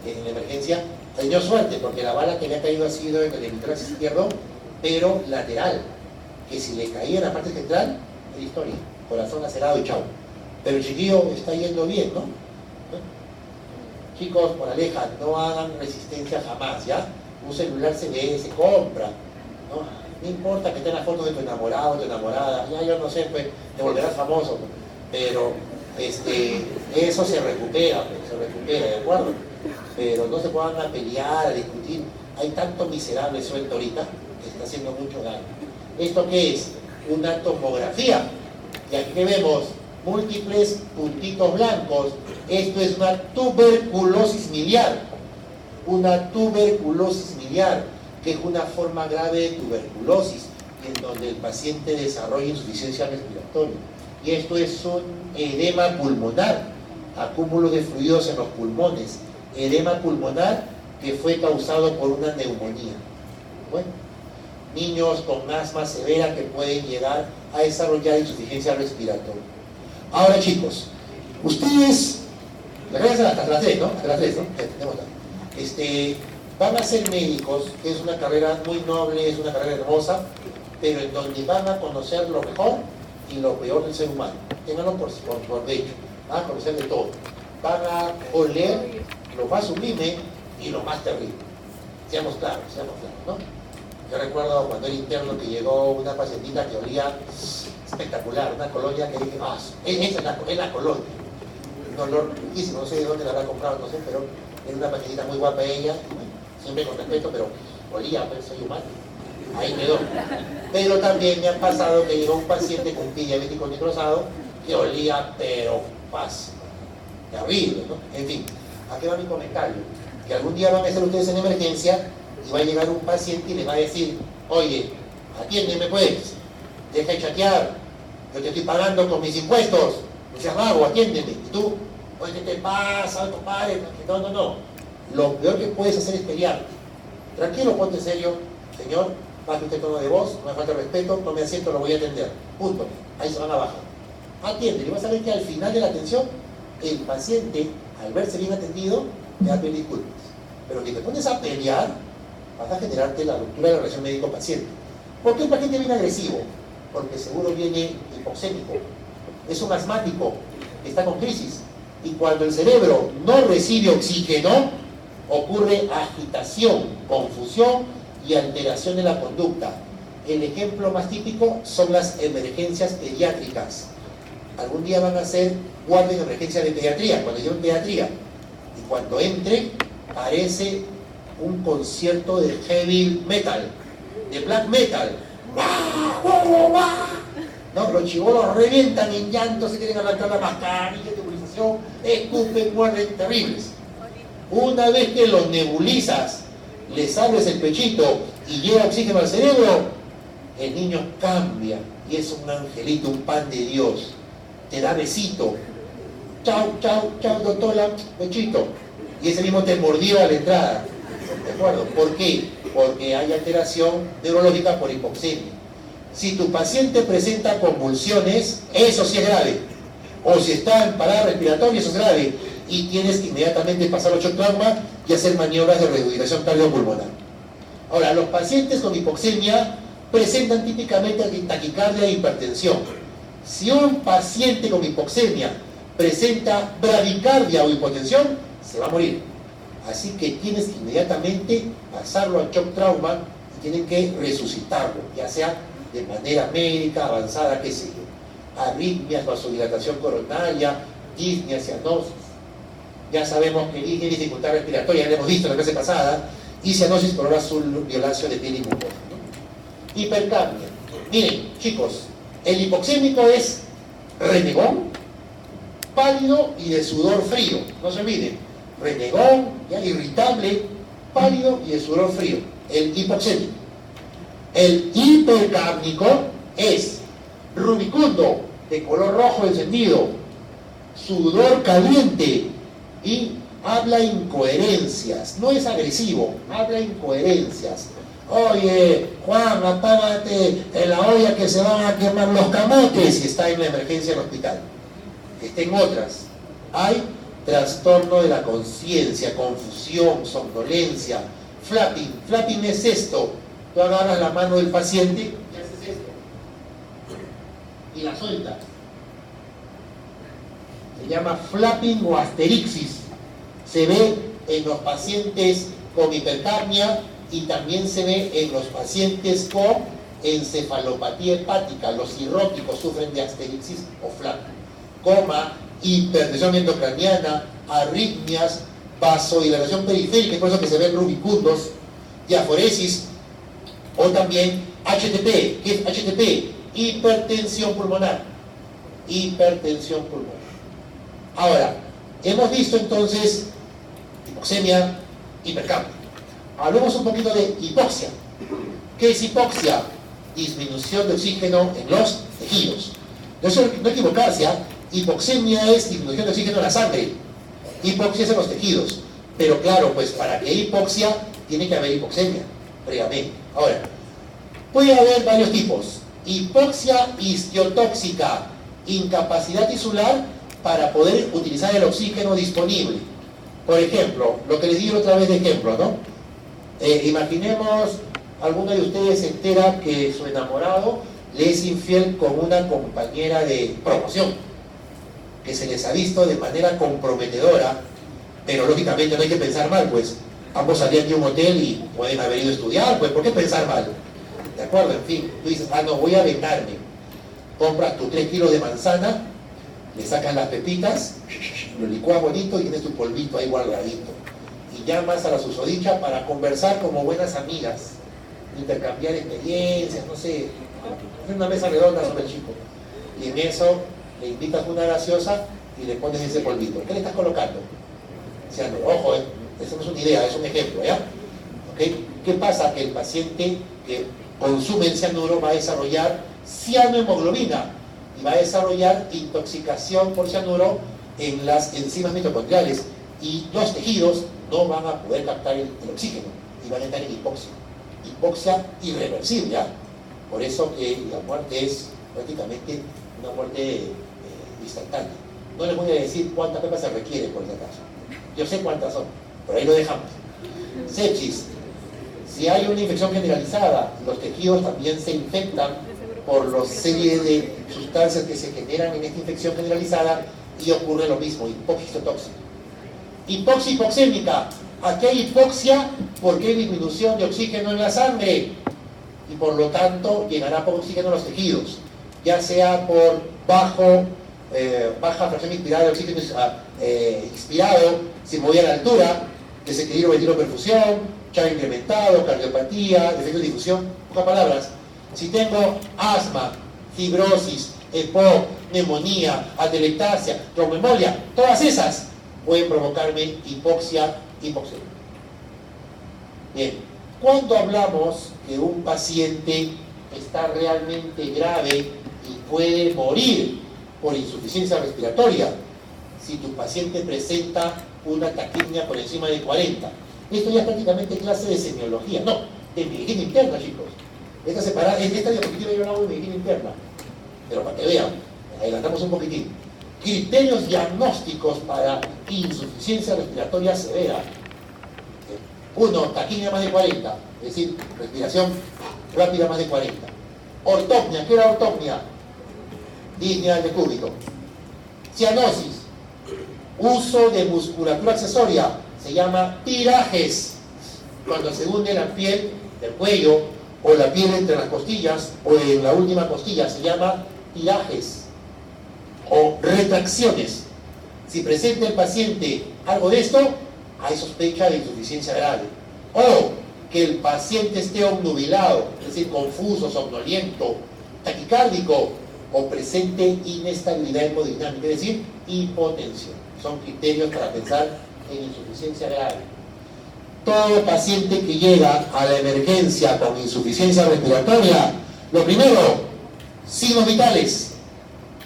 en la emergencia, tenía suerte porque la bala que le ha caído ha sido en el hemisferio izquierdo, pero lateral, que si le caía en la parte central, es historia, corazón lacerado y chau. Pero el chiquillo está yendo bien, ¿no? Chicos, por aleja, no hagan resistencia jamás, ¿ya? Un celular se ve, se compra, ¿no? No importa que tengas fotos de tu enamorado o tu enamorada, ya yo no sé, pues te volverás famoso, pero eso se recupera, ¿de acuerdo? Pero no se puedan a pelear, a discutir. Hay tanto miserable suelto ahorita que está haciendo mucho daño. ¿Esto qué es? Una tomografía. Y aquí vemos múltiples puntitos blancos. Esto es una tuberculosis miliar. Una tuberculosis miliar, que es una forma grave de tuberculosis, en donde el paciente desarrolla insuficiencia respiratoria. Y esto es un edema pulmonar, acúmulo de fluidos en los pulmones. Edema pulmonar que fue causado por una neumonía. Bueno, niños con asma severa que pueden llegar a desarrollar insuficiencia respiratoria. Ahora, chicos, ustedes, hasta las 3, ¿no? Hasta las 3, ¿no? Van a ser médicos, que es una carrera muy noble, es una carrera hermosa, pero en donde van a conocer lo mejor y lo peor del ser humano. Ténganlo por hecho, van a conocer de todo. Van a oler lo más sublime y lo más terrible. Seamos claros, ¿no? Yo recuerdo cuando era interno que llegó una pacientita que olía espectacular, una colonia que dije, esa es la colonia. Un olor riquísimo, no sé de dónde la habrá comprado, no sé, pero era una pacientita muy guapa ella, siempre con respeto, pero olía, pero soy humano. Ahí quedó. Pero también me ha pasado que llegó un paciente con pie diabético necrosado que olía, pero terrible, ¿no? En fin, ¿a qué va mi comentario? Que algún día van a estar ustedes en emergencia y va a llegar un paciente y les va a decir, oye, atiéndeme pues, deja de chatear, yo te estoy pagando con mis impuestos, no seas vago, atiéndeme. Y tú, oye, ¿qué te pasa, compadre? No. Lo peor que puedes hacer es pelear. Tranquilo, ponte serio, señor, baje usted tono de voz, no me falta respeto, tome asiento, lo voy a atender. Punto. Ahí se van a bajar. Atiende, y vas a ver que al final de la atención, el paciente, al verse bien atendido, te va a pedir disculpas. Pero si te pones a pelear, vas a generarte la ruptura de la relación médico-paciente. ¿Por qué el paciente viene agresivo? Porque seguro viene hipoxémico. Es un asmático, está con crisis. Y cuando el cerebro no recibe oxígeno, ocurre agitación, confusión y alteración de la conducta. El ejemplo más típico son las emergencias pediátricas. Algún día van a ser guardias de emergencia de pediatría, cuando lleven pediatría. Y cuando entre, parece un concierto de heavy metal, de black metal. No, los chibolos revientan en llanto, se quieren arrancar la mascarilla, nebulización, escupen, muerden, terribles. Una vez que los nebulizas, les abres el pechito y llega oxígeno al cerebro, el niño cambia y es un angelito, un pan de Dios. Te da besito. Chau, doctora, pechito. Y ese mismo te mordió a la entrada. ¿De acuerdo? ¿Por qué? Porque hay alteración neurológica por hipoxemia. Si tu paciente presenta convulsiones, eso sí es grave. O si está en parada respiratoria, eso es grave. Y tienes que inmediatamente pasar al shock trauma y hacer maniobras de reduciración cardiopulmonar. Ahora, los pacientes con hipoxemia presentan típicamente taquicardia e hipertensión. Si un paciente con hipoxemia presenta bradicardia o hipotensión, se va a morir. Así que tienes que inmediatamente pasarlo al shock trauma y tienen que resucitarlo, ya sea de manera médica, avanzada, qué sé yo. Arritmias, vasodilatación coronaria, disnea, cianosis. Ya sabemos que disnea es dificultad respiratoria, ya lo hemos visto en la clase pasada, y cianosis por hora azul, violáceo de piel y mucosa, ¿no? Hipercapnia. Miren, chicos, el hipoxémico es renegón, pálido y de sudor frío. No se olviden, renegón, ya, irritable, pálido y de sudor frío. El hipoxémico. El hipercápnico es rubicundo, de color rojo encendido, sudor caliente y habla incoherencias, no es agresivo, habla incoherencias. Oye, Juan, apágate en la olla que se van a quemar los camotes, y está en la emergencia del hospital. Estén otras. Hay trastorno de la conciencia, confusión, somnolencia, flapping. Flapping es esto: tú agarras la mano del paciente y haces esto y la sueltas. Se llama flapping o asterixis. Se ve en los pacientes con hipercapnia y también se ve en los pacientes con encefalopatía hepática. Los cirróticos sufren de asterixis o flapping. Coma, hipertensión endocraniana, arritmias, vasodilatación periférica, por eso que se ven rubicundos, diaforesis, o también HTP. ¿Qué es HTP? Hipertensión pulmonar. Hipertensión pulmonar. Ahora, hemos visto entonces hipoxemia, hipercapnia. Hablemos un poquito de hipoxia. ¿Qué es hipoxia? Disminución de oxígeno en los tejidos. No equivocarse, hipoxemia es disminución de oxígeno en la sangre. Hipoxia es en los tejidos. Pero claro, pues para que haya hipoxia, tiene que haber hipoxemia previamente. Ahora, puede haber varios tipos. Hipoxia histiotóxica, incapacidad tisular para poder utilizar el oxígeno disponible. Por ejemplo, lo que les di otra vez de ejemplo, ¿no? Imaginemos, alguno de ustedes se entera que su enamorado le es infiel con una compañera de promoción, que se les ha visto de manera comprometedora, pero lógicamente no hay que pensar mal, pues ambos salían de un hotel y pueden haber ido a estudiar, pues ¿por qué pensar mal? ¿De acuerdo? En fin, tú dices, no, voy a vengarme. Compras tus 3 kilos de manzana, le sacas las pepitas, lo licuas bonito y tienes tu polvito ahí guardadito. Y llamas a la susodicha para conversar como buenas amigas, intercambiar experiencias, no sé, una mesa redonda sobre el chico. Y en eso le invitas una gaseosa y le pones ese polvito. ¿Qué le estás colocando? O sea, no, ojo, eso no es una idea, es un ejemplo, ¿ya? ¿Okay? ¿Qué pasa? Que el paciente que consume el cianuro va a desarrollar cianohemoglobina y va a desarrollar intoxicación por cianuro en las enzimas mitocondriales, y los tejidos no van a poder captar el oxígeno y van a entrar en hipoxia irreversible, ¿ya? Por eso que la muerte es prácticamente una muerte instantánea. No les voy a decir cuántas pepas se requieren por ese caso. Yo sé cuántas son, pero ahí lo dejamos. Sepsis. Si hay una infección generalizada, los tejidos también se infectan por la serie de sustancias que se generan en esta infección generalizada y ocurre lo mismo, hipoxia tóxica. Hipoxia hipoxémica. Aquí hay hipoxia porque hay disminución de oxígeno en la sangre y por lo tanto llegará poco oxígeno a los tejidos, ya sea por baja fracción inspirada de oxígeno expirado, sin movida a la altura, desequilibrio ventilo-perfusión, chavo incrementado, cardiopatía, defecto de difusión. Pocas palabras, si tengo asma, fibrosis, EPOC, neumonía, atelectasia, tromboembolia, todas esas pueden provocarme hipoxia hipoxémica. Bien, cuando hablamos que un paciente está realmente grave y puede morir por insuficiencia respiratoria, si tu paciente presenta una taquipnia por encima de 40, esto ya es prácticamente clase de semiología, no, de medicina interna, chicos. Esta diapositiva yo hago de medicina interna, pero para que vean, adelantamos un poquitín. Criterios diagnósticos para insuficiencia respiratoria severa. 1, taquipnia más de 40, es decir, respiración rápida más de 40. Ortopnia, ¿qué era ortopnia? Disnea de cúbito. Cianosis, uso de musculatura accesoria, se llama tirajes, cuando se hunde la piel del cuello o la piel entre las costillas o en la última costilla, se llama tirajes. O retracciones. Si presenta el paciente algo de esto, hay sospecha de insuficiencia grave. O que el paciente esté obnubilado, es decir, confuso, somnoliento, taquicárdico, o presente inestabilidad hemodinámica, es decir, hipotensión. Son criterios para pensar en insuficiencia grave. Todo paciente que llega a la emergencia con insuficiencia respiratoria, lo primero, signos vitales,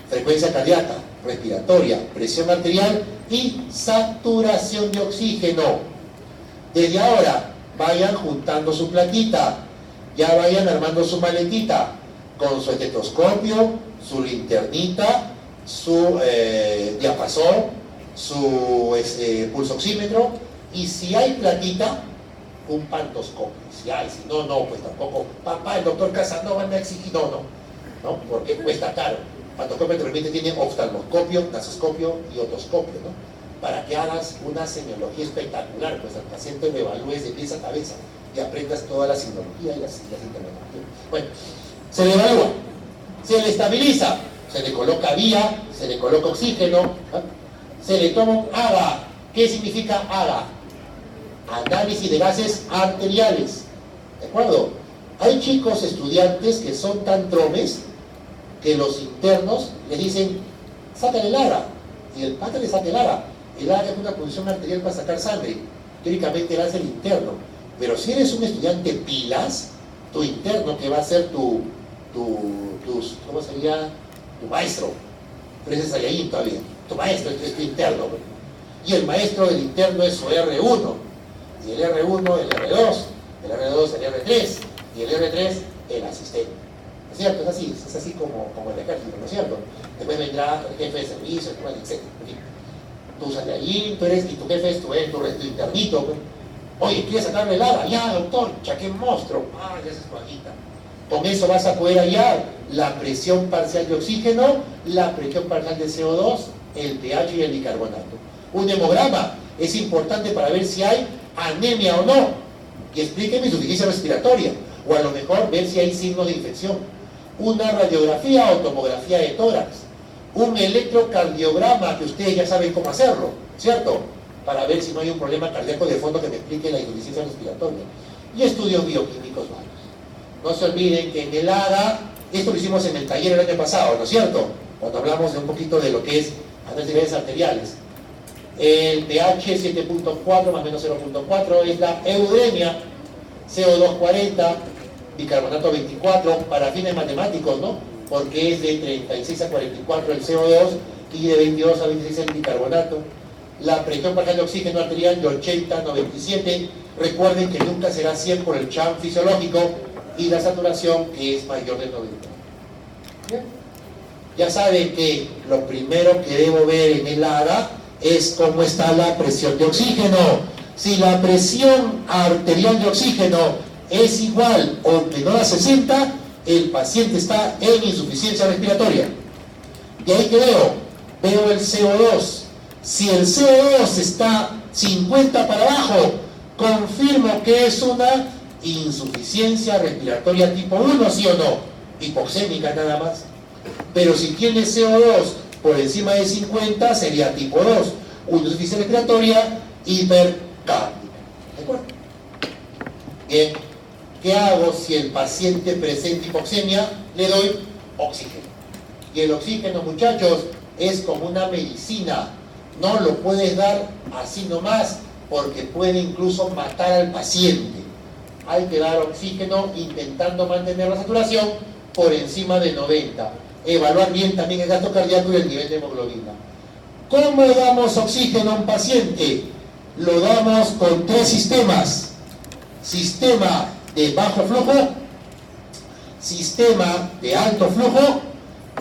frecuencia cardíaca, respiratoria, presión arterial y saturación de oxígeno. Desde ahora, vayan juntando su plaquita, ya vayan armando su maletita con su estetoscopio, su linternita, su diapasón, su pulsoxímetro, y si hay plaquita, un pantoscopio. Si hay, si no, no, pues tampoco. Papá, el doctor Casanova me ha exigido, no, porque cuesta caro. Pantoscopio te permite, tiene oftalmoscopio, nasoscopio y otoscopio, ¿no? Para que hagas una semiología espectacular, pues al paciente lo evalúes de pies a cabeza y aprendas toda la semiología y las intervenciones. Bueno, se le evalúa, se le estabiliza, se le coloca vía, se le coloca oxígeno, ¿no? Se le toma un AGA. ¿Qué significa AGA? Análisis de gases arteriales. ¿De acuerdo? Hay chicos estudiantes que son tan tromes que los internos les dicen, sácale el AGA. Y el pata le saca el AGA. El AGA es una punción arterial para sacar sangre. Teóricamente la hace el interno. Pero si eres un estudiante pilas, tu interno, que va a ser ¿cómo sería? Tu maestro. Pero ese es ahí todavía. Tu maestro es tu interno. Y el maestro del interno es su R1. Y el R1 el R2. El R2 el R3. Y el R3 el asistente. ¿No es cierto? Es así como el ejército, ¿no es cierto? Después vendrá el jefe de servicio, etc. Tú sales allí, y tu jefe es tu internito. Pues. Oye, ¿quieres sacarle el AGA? Ya, doctor, qué monstruo. Ah, ya se es bajita. Con eso vas a poder hallar la presión parcial de oxígeno, la presión parcial de CO2, el pH y el bicarbonato. Un hemograma es importante para ver si hay anemia o no. Y explíqueme insuficiencia respiratoria. O a lo mejor ver si hay signos de infección. Una radiografía o tomografía de tórax. Un electrocardiograma, que ustedes ya saben cómo hacerlo, ¿cierto? Para ver si no hay un problema cardíaco de fondo que me explique la insuficiencia respiratoria. Y estudios bioquímicos varios. No se olviden que en el AGA, esto lo hicimos en el taller el año pasado, ¿no es cierto? Cuando hablamos de un poquito de lo que es análisis de gases arteriales. El pH 7.4 más menos 0.4 es la eudemia, CO2 40, bicarbonato 24, para fines matemáticos, ¿no? Porque es de 36 a 44 el CO2 y de 22 a 26 el bicarbonato. La presión parcial de oxígeno arterial de 80 a 97. Recuerden que nunca será 100 por el CHAM fisiológico, y la saturación, que es mayor de 90. ¿Bien? Ya saben que lo primero que debo ver en el AGA es cómo está la presión de oxígeno. Si la presión arterial de oxígeno es igual o menor a 60, el paciente está en insuficiencia respiratoria. Y ahí que veo el CO2. Si el CO2 está 50 para abajo, confirmo que es una insuficiencia respiratoria tipo 1, ¿sí o no? Hipoxémica nada más. Pero si tiene CO2 por encima de 50, sería tipo 2, una insuficiencia respiratoria hipercápnica. ¿De acuerdo? Bien, ¿qué hago si el paciente presenta hipoxemia? Le doy oxígeno. Y el oxígeno, muchachos, es como una medicina. No lo puedes dar así nomás, porque puede incluso matar al paciente. Hay que dar oxígeno intentando mantener la saturación por encima de 90. Evaluar bien también el gasto cardíaco y el nivel de hemoglobina. ¿Cómo damos oxígeno a un paciente? Lo damos con 3 sistemas. Sistema de bajo flujo, sistema de alto flujo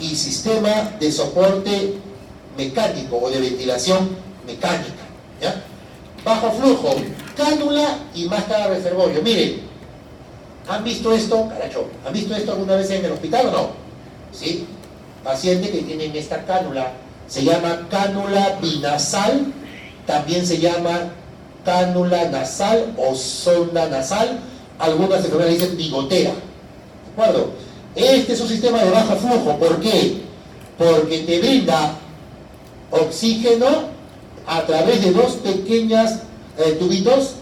y sistema de soporte mecánico o de ventilación mecánica. ¿Ya? Bajo flujo, cánula y máscara reservorio. Miren, ¿han visto esto? Caracho, ¿han visto esto alguna vez en el hospital o no? ¿Sí? Pacientes que tienen esta cánula, se llama cánula binasal, también se llama cánula nasal o sonda nasal, algunas enfermedades dicen bigotera. ¿De acuerdo? Este es un sistema de bajo flujo. ¿Por qué? Porque te brinda oxígeno a través de 2 pequeñas tubitos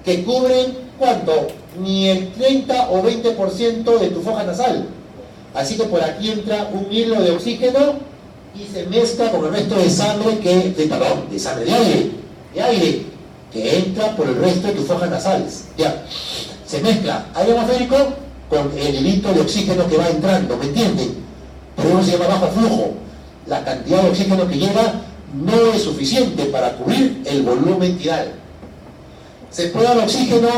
que cubren, ¿cuánto? Ni el 30 o 20% de tu foja nasal. Así que por aquí entra un hilo de oxígeno y se mezcla con el resto de sangre de aire, que entra por el resto de tus fojas nasales. Ya, se mezcla aire atmosférico con el hilito de oxígeno que va entrando, ¿me entienden? Por eso se llama bajo flujo. la cantidad de oxígeno que llega no es suficiente para cubrir el volumen tidal. Se puede dar oxígeno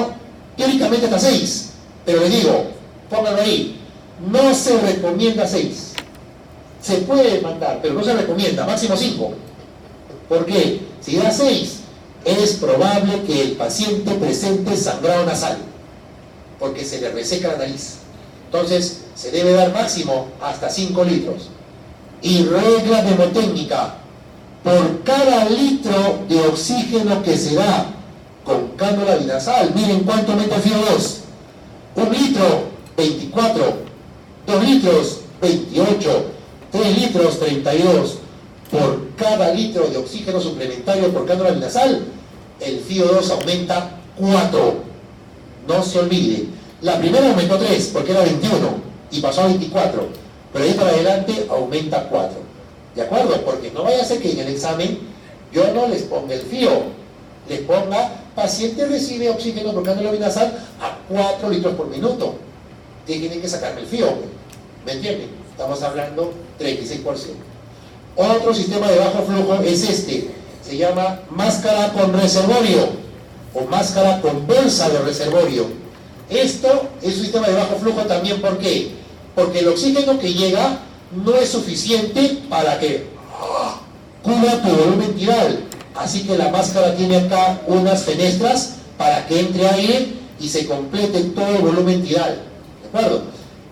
teóricamente hasta 6, pero les digo, pónganlo ahí, no se recomienda 6. Se puede mandar, pero no se recomienda, máximo 5. ¿Por qué? Si da 6, es probable que el paciente presente sangrado nasal, porque se le reseca la nariz. Entonces, se debe dar máximo hasta 5 litros. Y regla mnemotécnica: por cada litro de oxígeno que se da con cánula binasal, miren cuánto aumenta el FiO2. 1 litro, 24. 2 litros, 28. 3 litros, 32. Por cada litro de oxígeno suplementario por cánula binasal, el FiO2 aumenta 4. No se olvide. La primera aumentó 3 porque era 21 y pasó a 24. Pero ahí para adelante aumenta 4. ¿De acuerdo? Porque no vaya a ser que en el examen yo no les ponga el FiO, les ponga paciente recibe oxígeno por cánula binasal a 4 litros por minuto. Tienen que sacarme el FiO. ¿Me entienden? Estamos hablando 36%. Otro sistema de bajo flujo es este. Se llama máscara con reservorio o máscara con bolsa de reservorio. Esto es un sistema de bajo flujo también. ¿Por qué? Porque el oxígeno que llega no es suficiente para que cubra tu volumen tidal. Así que la máscara tiene acá unas fenestras para que entre aire y se complete todo el volumen tidal. ¿De acuerdo?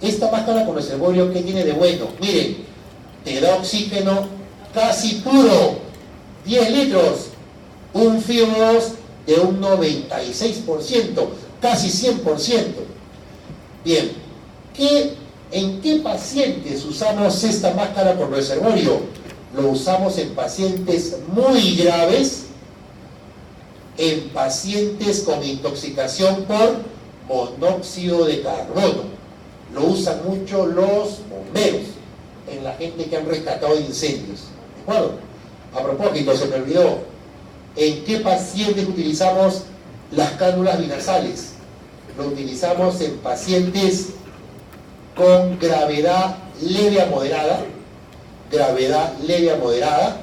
Esta máscara con reservorio, ¿qué tiene de bueno? Miren, te da oxígeno casi puro, 10 litros, un FiO2 de un 96%, casi 100%. Bien, ¿en qué pacientes usamos esta máscara con reservorio? Lo usamos en pacientes muy graves, en pacientes con intoxicación por monóxido de carbono. Lo usan mucho los bomberos, en la gente que han rescatado de incendios. ¿De acuerdo? A propósito, se me olvidó, ¿en qué pacientes utilizamos las cánulas binasales? Lo utilizamos en pacientes con gravedad leve a moderada,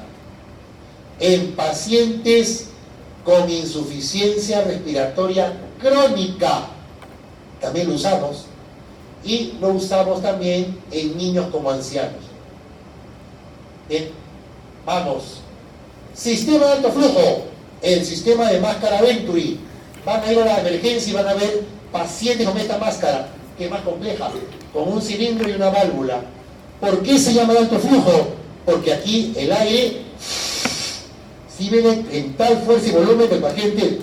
en pacientes con insuficiencia respiratoria crónica, también lo usamos, y lo usamos también en niños como ancianos. Bien, vamos. Sistema de alto flujo, el sistema de máscara Venturi. Van a ir a la emergencia y van a ver pacientes con esta máscara, que es más compleja, con un cilindro y una válvula. ¿Por qué se llama de alto flujo? Porque aquí el aire, si viene en tal fuerza y volumen que el paciente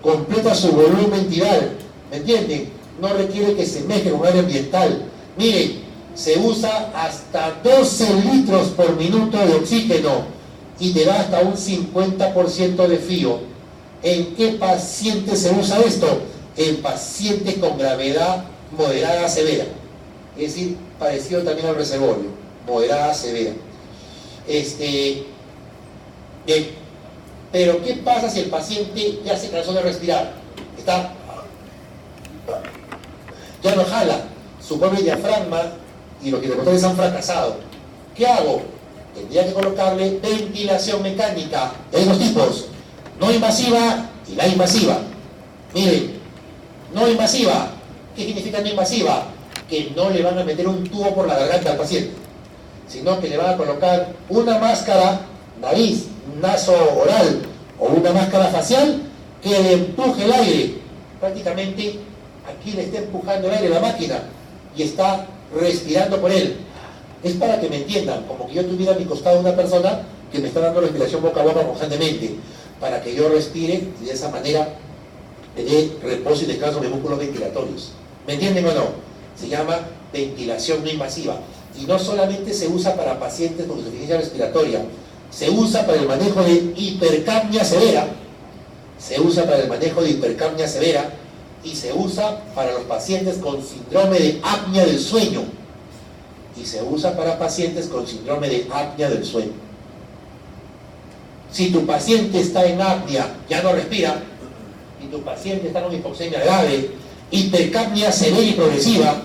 completa su volumen tidal. ¿Me entienden? No requiere que se mezcle con aire ambiental. Miren, se usa hasta 12 litros por minuto de oxígeno y te da hasta un 50% de FiO. ¿En qué pacientes se usa esto? En pacientes con gravedad moderada a severa. Es decir, parecido también al reservorio, moderada a severa. Bien. Pero ¿qué pasa si el paciente ya se cansó de respirar? Ya no jala, su pobre diafragma y los receptores han fracasado. ¿Qué hago? Tendría que colocarle ventilación mecánica. Hay dos tipos, no invasiva y la invasiva. Miren, no invasiva. ¿Qué significa no invasiva? Que no le van a meter un tubo por la garganta al paciente, sino que le van a colocar una máscara nariz, naso oral o una máscara facial que le empuje el aire. Prácticamente aquí le está empujando el aire a la máquina y está respirando por él. Es para que me entiendan, como que yo tuviera a mi costado una persona que me está dando respiración boca a boca constantemente, para que yo respire y de esa manera le dé reposo y descanso a mis músculos ventilatorios. ¿Me entienden o no? Se llama ventilación no invasiva. Y no solamente se usa para pacientes con insuficiencia respiratoria, se usa para el manejo de hipercapnia severa, y se usa para los pacientes con síndrome de apnea del sueño, y se usa para pacientes con síndrome de apnea del sueño. Si tu paciente está en apnea, ya no respira, y tu paciente está con hipoxemia grave, hipercapnia severa y progresiva,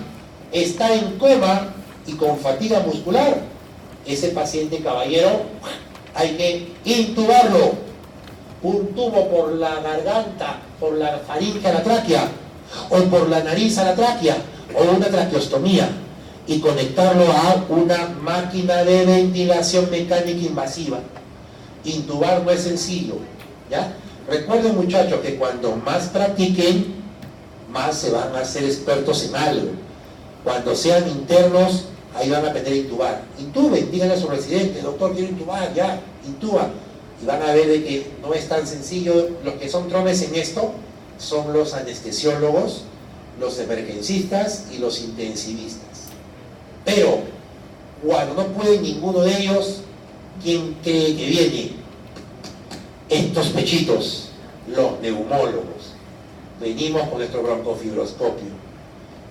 está en coma y con fatiga muscular, ese paciente, caballero, hay que intubarlo. Un tubo por la garganta, por la faringe a la tráquea, o por la nariz a la tráquea, o una traqueostomía, y conectarlo a una máquina de ventilación mecánica invasiva. Intubar no es sencillo, ¿ya? Recuerden, muchachos, que cuando más practiquen, más se van a hacer expertos en algo. Cuando sean internos, ahí van a aprender a intubar. Intuben, díganle a sus residentes: doctor, quiero intubar, ya, intuba. Y van a ver de que no es tan sencillo. Los que son tromes en esto son los anestesiólogos, los emergencistas y los intensivistas. Pero cuando no puede ninguno de ellos, ¿quién cree que viene? Estos pechitos, los neumólogos. Venimos con nuestro broncofibroscopio.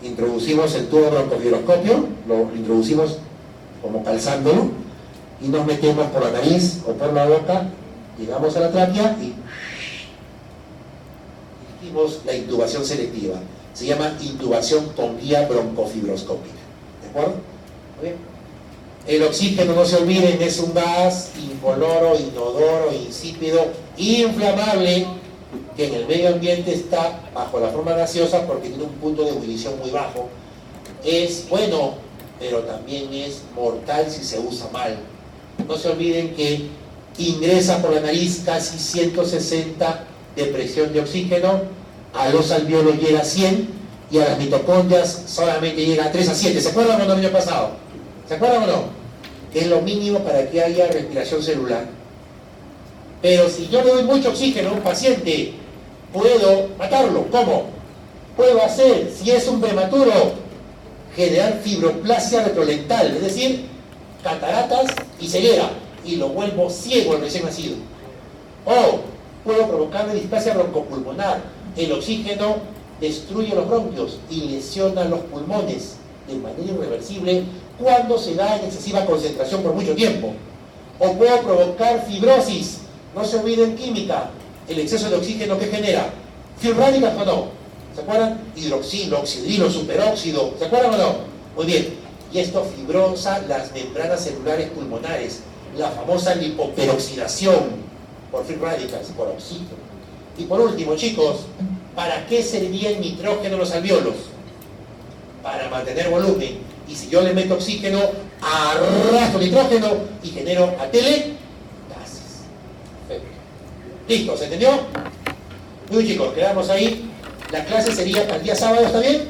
Introducimos el tubo broncofibroscopio, lo introducimos como calzándolo, y nos metemos por la nariz o por la boca, llegamos a la tráquea y dirigimos la intubación selectiva. Se llama intubación con guía broncofibroscópica. ¿De acuerdo? ¿Muy bien? El oxígeno, no se olviden, es un gas incoloro, inodoro, insípido, inflamable, que en el medio ambiente está bajo la forma gaseosa porque tiene un punto de ebullición muy bajo. Es bueno, pero también es mortal si se usa mal. No se olviden que ingresa por la nariz casi 160 de presión de oxígeno, a los alvéolos llega a 100 y a las mitocondrias solamente llega a 3 a 7. ¿Se acuerdan o no el año pasado? ¿Se acuerdan o no? Es lo mínimo para que haya respiración celular. Pero si yo le doy mucho oxígeno a un paciente, puedo matarlo. ¿Cómo? Puedo hacer, si es un prematuro, generar fibroplasia retrolental, es decir, cataratas y ceguera, y lo vuelvo ciego al recién nacido. O puedo provocarle displasia broncopulmonar. El oxígeno destruye los bronquios y lesiona los pulmones de manera irreversible cuando se da en excesiva concentración por mucho tiempo. O puedo provocar fibrosis. No se olviden química, el exceso de oxígeno que genera. ¿Fibránicas o no? ¿Se acuerdan? Hidroxilo, oxidrilo, superóxido. ¿Se acuerdan o no? Muy bien. Y esto fibrosa las membranas celulares pulmonares, la famosa lipoperoxidación por free radicals, por oxígeno. Y por último, chicos, ¿para qué servía el nitrógeno en los alvéolos? Para mantener volumen. Y si yo le meto oxígeno, arrastro nitrógeno y genero atele gases. Perfecto. Listo, ¿se entendió? Muy bien, chicos, quedamos ahí. La clase sería para el día sábado, ¿está bien?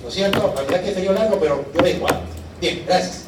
¿No es cierto? La verdad que sería largo, pero yo vengo, ¿ah? Bien, gracias.